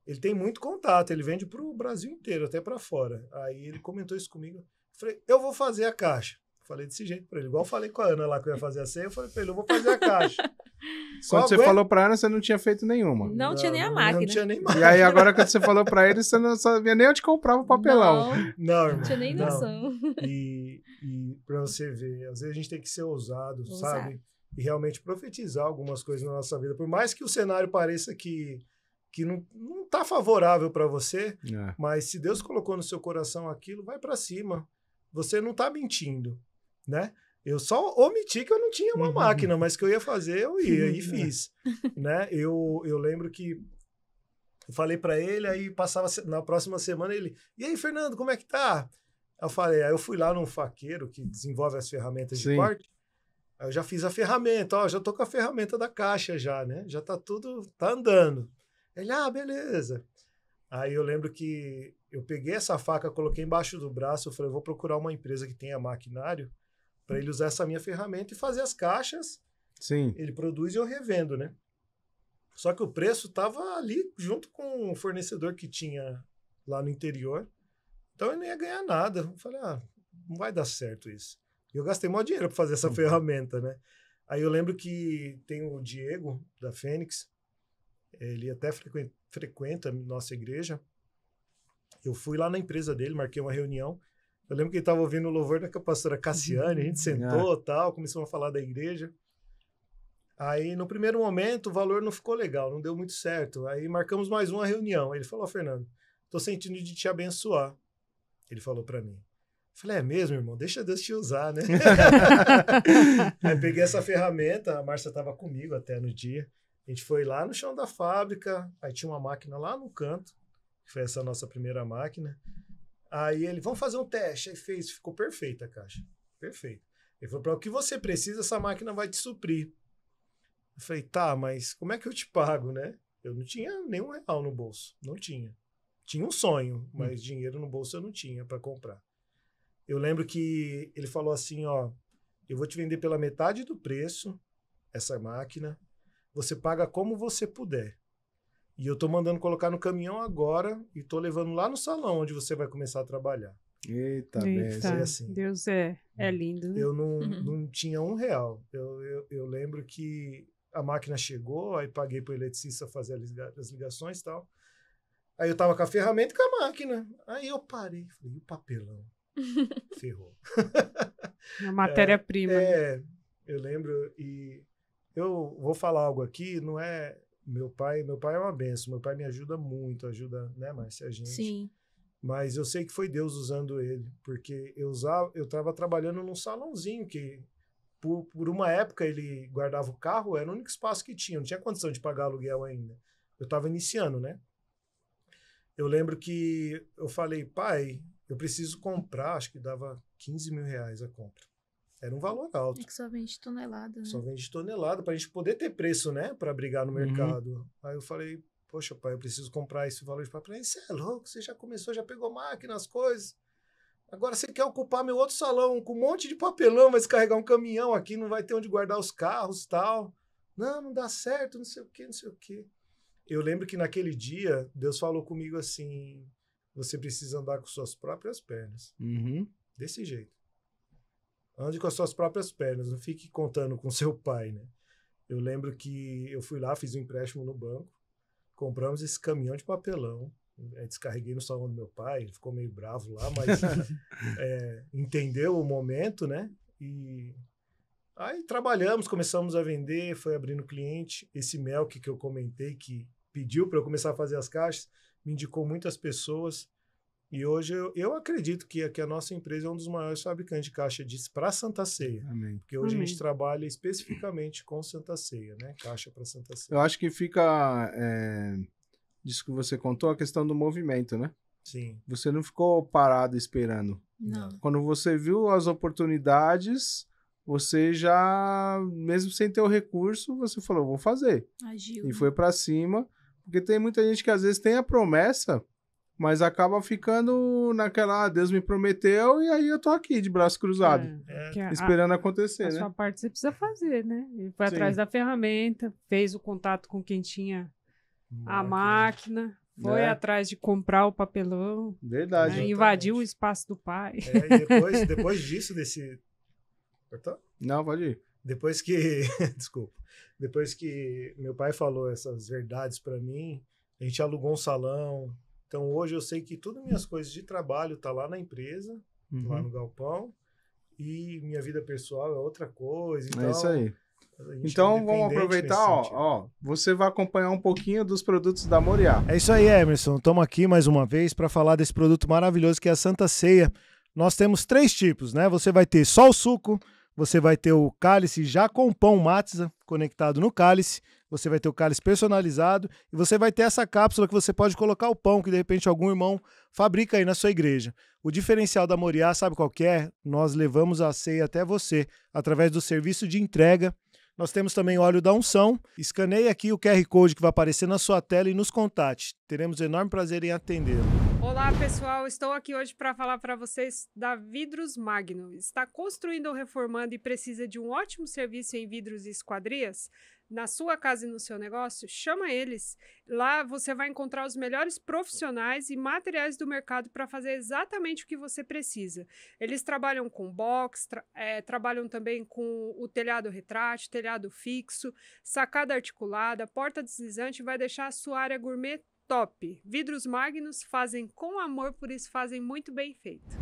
ele tem muito contato, ele vende para o Brasil inteiro, até para fora. Aí ele comentou isso comigo, eu falei, eu vou fazer a caixa. Falei desse jeito para ele, igual eu falei com a Ana lá que eu ia fazer a ceia, eu falei para ele, eu vou fazer a caixa. Quando você falou pra Ana, você não tinha feito nenhuma. Não tinha nem a máquina. Não tinha nem máquina. E aí, agora que você falou pra ele, você não sabia nem onde comprava o papelão. Não tinha nem noção. E pra você ver, às vezes a gente tem que ser ousado, sabe? E realmente profetizar algumas coisas na nossa vida. Por mais que o cenário pareça que não tá favorável para você, mas se Deus colocou no seu coração aquilo, vai para cima. Você não tá mentindo, né? Eu só omiti que eu não tinha uma máquina, mas que eu ia fazer, eu ia e fiz, né? Eu lembro que eu falei para ele, aí passava na próxima semana ele, e aí, Fernando, como é que tá? Eu falei, aí eu fui lá num faqueiro que desenvolve as ferramentas de corte, aí eu já fiz a ferramenta, já tô com a ferramenta da caixa já, né? Já tá tudo, tá andando. Ele, beleza. Aí eu lembro que eu peguei essa faca, coloquei embaixo do braço, eu falei, eu vou procurar uma empresa que tenha maquinário para ele usar essa minha ferramenta e fazer as caixas. Sim. Ele produz e eu revendo, né? Só que o preço estava ali junto com o fornecedor que tinha lá no interior. Então eu não ia ganhar nada. Eu falei, não vai dar certo isso. E eu gastei maior dinheiro para fazer essa ferramenta, né? Aí eu lembro que tem o Diego, da Fênix, ele até frequenta a nossa igreja. Eu fui lá na empresa dele, marquei uma reunião. Eu lembro que ele estava ouvindo o louvor da pastora Cassiane, a gente sentou tal, começamos a falar da igreja. Aí, no primeiro momento, o valor não ficou legal, não deu muito certo. Aí marcamos mais uma reunião. Aí ele falou, Fernando, tô sentindo de te abençoar. Ele falou para mim. Eu falei, é mesmo, irmão? Deixa Deus te usar, né? Aí peguei essa ferramenta, a Márcia estava comigo até no dia. A gente foi lá no chão da fábrica, aí tinha uma máquina lá no canto, que foi essa nossa primeira máquina. Aí ele, vamos fazer um teste. Aí fez, ficou perfeita a caixa. Perfeito. Ele falou, para o que você precisa, essa máquina vai te suprir. Eu falei, tá, mas como é que eu te pago, né? Eu não tinha nenhum real no bolso. Não tinha. Tinha um sonho, mas dinheiro no bolso eu não tinha para comprar. Eu lembro que ele falou assim, ó, eu vou te vender pela metade do preço essa máquina. Você paga como você puder. E eu tô mandando colocar no caminhão agora e tô levando lá no salão onde você vai começar a trabalhar. Eita, assim. Deus é lindo, né? Eu não tinha um real. Eu lembro que a máquina chegou, aí paguei pro eletricista fazer as ligações e tal. Aí eu tava com a ferramenta e com a máquina. Aí eu parei, falei, e o papelão? Ferrou. A matéria-prima. Eu lembro, e eu vou falar algo aqui, não é... Meu pai é uma benção, meu pai me ajuda muito, ajuda, né, Márcia, a gente. Sim. Mas eu sei que foi Deus usando ele, porque eu estava trabalhando num salãozinho que, por uma época, ele guardava o carro, era o único espaço que tinha, não tinha condição de pagar aluguel ainda. Eu estava iniciando, né? Eu lembro que eu falei, pai, eu preciso comprar, acho que dava 15 mil reais a compra. Era um valor alto. É que só vende tonelada, né? Só vende tonelada, para a gente poder ter preço, né? Para brigar no mercado. Aí eu falei, poxa, pai, eu preciso comprar esse valor de papel. Você é louco, você já começou, já pegou máquina, as coisas. Agora você quer ocupar meu outro salão com um monte de papelão, vai descarregar um caminhão aqui, não vai ter onde guardar os carros e tal. Não dá certo, não sei o quê, não sei o quê. Eu lembro que naquele dia, Deus falou comigo assim, você precisa andar com suas próprias pernas. Desse jeito. Ande com as suas próprias pernas, não fique contando com seu pai, né? Eu lembro que eu fui lá, fiz um empréstimo no banco, compramos esse caminhão de papelão, descarreguei no salão do meu pai, ele ficou meio bravo lá, mas entendeu o momento, né? E aí trabalhamos, começamos a vender, foi abrindo cliente. Esse Melk que eu comentei, que pediu para eu começar a fazer as caixas, me indicou muitas pessoas. E hoje eu acredito que a nossa empresa é um dos maiores fabricantes de caixa para Santa Ceia. Amém. Porque hoje a gente trabalha especificamente com Santa Ceia, né? Caixa para Santa Ceia. Eu acho que fica, disso que você contou, a questão do movimento, né? Sim. Você não ficou parado esperando. Não. Quando você viu as oportunidades, você já, mesmo sem ter o recurso, você falou, vou fazer. Agiu. E foi para cima, porque tem muita gente que às vezes tem a promessa, mas acaba ficando naquela, Deus me prometeu, e aí eu tô aqui de braço cruzado, esperando acontecer, né? A sua parte você precisa fazer, né? Ele foi atrás da ferramenta, fez o contato com quem tinha a máquina, foi atrás de comprar o papelão. Verdade. Né? Invadiu o espaço do pai. E depois disso, Cortou? Não, pode ir. Depois que... Desculpa. Depois que meu pai falou essas verdades para mim, a gente alugou um salão. Então, hoje eu sei que todas as minhas coisas de trabalho tá lá na empresa, lá no galpão, e minha vida pessoal é outra coisa. Então, é isso aí. Então, vamos aproveitar, ó, você vai acompanhar um pouquinho dos produtos da Moriá. É isso aí, Emerson. Estamos aqui mais uma vez para falar desse produto maravilhoso que é a Santa Ceia. Nós temos 3 tipos, né? Você vai ter só o suco, você vai ter o cálice já com pão matza conectado no cálice, você vai ter o cálice personalizado e você vai ter essa cápsula que você pode colocar o pão que de repente algum irmão fabrica aí na sua igreja. O diferencial da Moriá, sabe qual que é? Nós levamos a ceia até você através do serviço de entrega. Nós temos também óleo da unção. Escaneie aqui o QR Code que vai aparecer na sua tela e nos contate. Teremos enorme prazer em atendê-lo. Olá, pessoal. Estou aqui hoje para falar para vocês da Vidros Magno. Está construindo ou reformando e precisa de um ótimo serviço em vidros e esquadrias? Na sua casa e no seu negócio? Chama eles. Lá você vai encontrar os melhores profissionais e materiais do mercado para fazer exatamente o que você precisa. Eles trabalham com box, trabalham também com o telhado retrátil, telhado fixo, sacada articulada, porta deslizante, vai deixar a sua área gourmet top. Vidros Magnos fazem com amor, por isso fazem muito bem feito.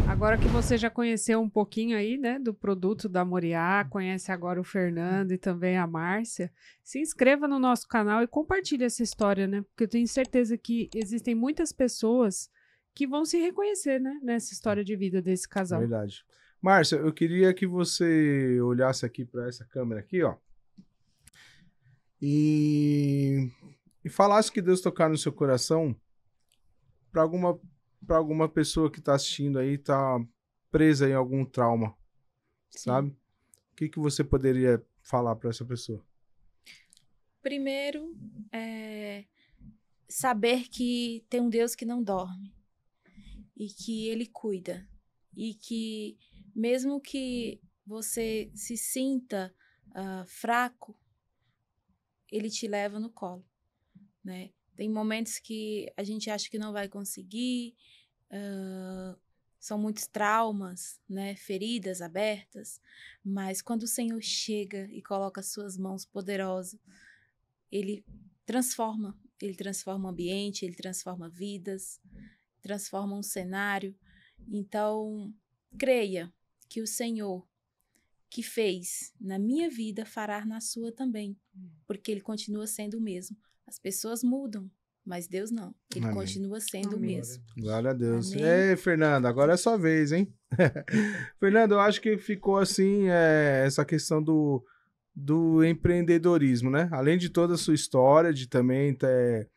Agora que você já conheceu um pouquinho aí, né, do produto da Moriá, conhece agora o Fernando e também a Márcia, se inscreva no nosso canal e compartilhe essa história, né, porque eu tenho certeza que existem muitas pessoas que vão se reconhecer, né, nessa história de vida desse casal. Verdade. Márcia, eu queria que você olhasse aqui para essa câmera aqui, ó, e falasse que Deus tocar no seu coração para alguma para alguma pessoa que está assistindo aí, está presa em algum trauma, sabe? O que você poderia falar para essa pessoa? Primeiro, saber que tem um Deus que não dorme e que Ele cuida. E que mesmo que você se sinta fraco, Ele te leva no colo, né? Tem momentos que a gente acha que não vai conseguir, são muitos traumas, né? Feridas abertas, mas quando o Senhor chega e coloca as suas mãos poderosas, Ele transforma o ambiente, Ele transforma vidas, transforma um cenário. Então, creia que o Senhor que fez na minha vida fará na sua também, porque Ele continua sendo o mesmo. As pessoas mudam, mas Deus não. Ele Amém. Continua sendo o mesmo. Glória a Deus. Amém. Ei, Fernanda, agora é sua vez, hein? Fernanda, eu acho que ficou assim, essa questão do empreendedorismo, né? Além de toda a sua história, de também ter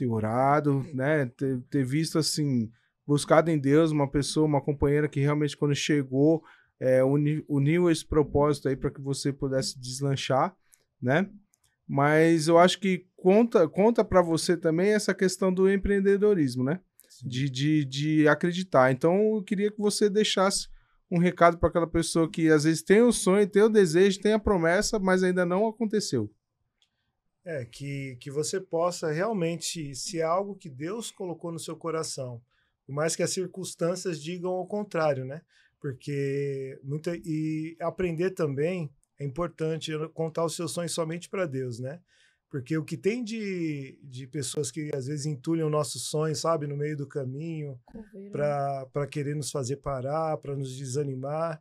orado, né? Ter visto, assim, buscado em Deus uma pessoa, uma companheira que realmente, quando chegou, uniu esse propósito aí para que você pudesse deslanchar, né? Mas eu acho que conta para você também essa questão do empreendedorismo, né? De acreditar. Então, eu queria que você deixasse um recado para aquela pessoa que às vezes tem o sonho, tem o desejo, tem a promessa, mas ainda não aconteceu. Que você possa realmente, se é algo que Deus colocou no seu coração, por mais que as circunstâncias digam ao contrário, né? Porque e aprender também é importante contar os seus sonhos somente para Deus, né? Porque o que tem de pessoas que às vezes entulham nossos sonhos, sabe, no meio do caminho, para querer nos fazer parar, para nos desanimar,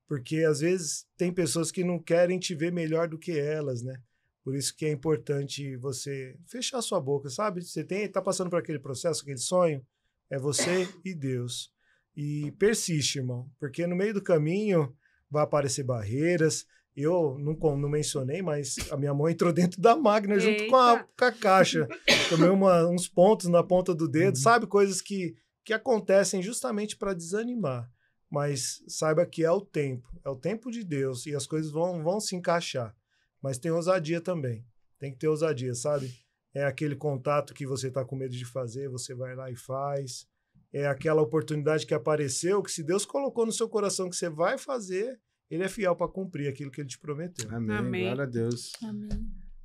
porque às vezes tem pessoas que não querem te ver melhor do que elas, né? Por isso que é importante você fechar sua boca, sabe? Você tá passando por aquele processo, aquele sonho, é você e Deus. E persiste, irmão, porque no meio do caminho vai aparecer barreiras. Eu não mencionei, mas a minha mãe entrou dentro da máquina junto com a caixa. Tomei uns pontos na ponta do dedo, sabe? Coisas que acontecem justamente para desanimar. Mas saiba que é o tempo de Deus e as coisas vão se encaixar. Mas tem ousadia também. Tem que ter ousadia, sabe? É aquele contato que você está com medo de fazer, você vai lá e faz. É aquela oportunidade que apareceu, que se Deus colocou no seu coração que você vai fazer, Ele é fiel para cumprir aquilo que Ele te prometeu. Amém. Amém. Glória a Deus. Amém.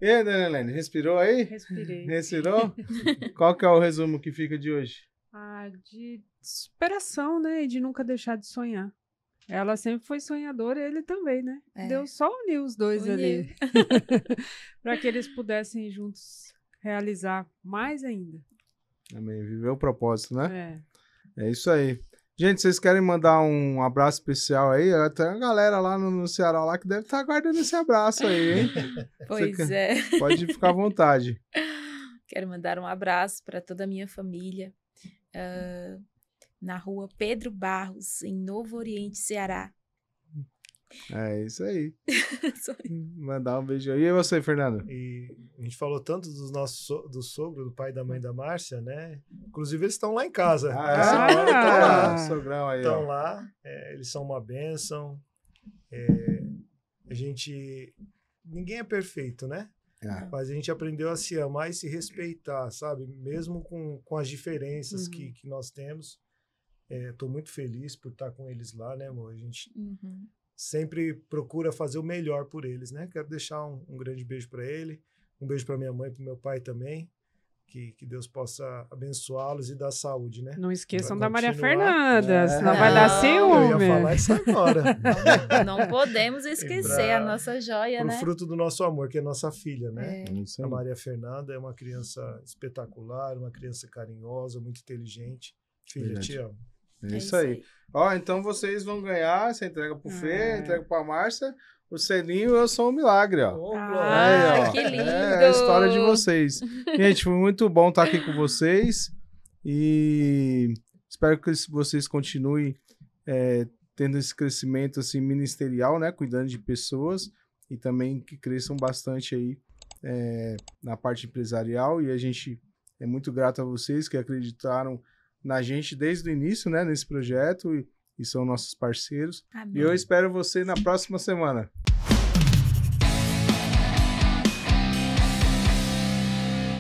E aí, Dona Helene, respirou aí? Respirei. Respirou? Qual que é o resumo que fica de hoje? De superação, né? E de nunca deixar de sonhar. Ela sempre foi sonhadora, ele também, né? Deus só uniu os dois ali. para que eles pudessem juntos realizar mais ainda. Amém. Viver o propósito, né? É isso aí. Gente, vocês querem mandar um abraço especial aí? Tem uma galera lá no Ceará lá que deve estar aguardando esse abraço aí, hein? Pois é. Pode ficar à vontade. Quero mandar um abraço para toda a minha família. Na rua Pedro Barros, em Novo Oriente, Ceará. É isso aí. Mandar um beijo aí. E você, Fernando? E a gente falou tanto do sogro, do pai e da mãe da Márcia, né? Inclusive, eles estão lá em casa. Estão lá. Sogrão aí, estão lá. Eles são uma bênção. Ninguém é perfeito, né? Mas a gente aprendeu a se amar e se respeitar, sabe? Mesmo com as diferenças que nós temos. Estou muito feliz por estar com eles lá, né, amor? A gente sempre procura fazer o melhor por eles, né? Quero deixar um grande beijo para ele, um beijo para minha mãe e para meu pai também. Que Deus possa abençoá-los e dar saúde, né? Não esqueçam da Maria Fernanda, senão vai dar ciúme. Eu ia falar isso agora. Não podemos esquecer a nossa joia, né? Pro fruto do nosso amor, que é nossa filha, né? A Maria Fernanda é uma criança espetacular, uma criança carinhosa, muito inteligente. Filha, te amo. É isso aí. Ó, então vocês vão ganhar, você entrega pro Fê, entrega pra Márcia, o selinho Eu Sou um Milagre, ó. Ó. Que lindo! É a história de vocês. Gente, foi muito bom estar aqui com vocês e espero que vocês continuem tendo esse crescimento assim, ministerial, né? Cuidando de pessoas e também que cresçam bastante aí na parte empresarial, e a gente é muito grato a vocês que acreditaram na gente desde o início, né, nesse projeto, e são nossos parceiros. Amém. E eu espero você na próxima semana.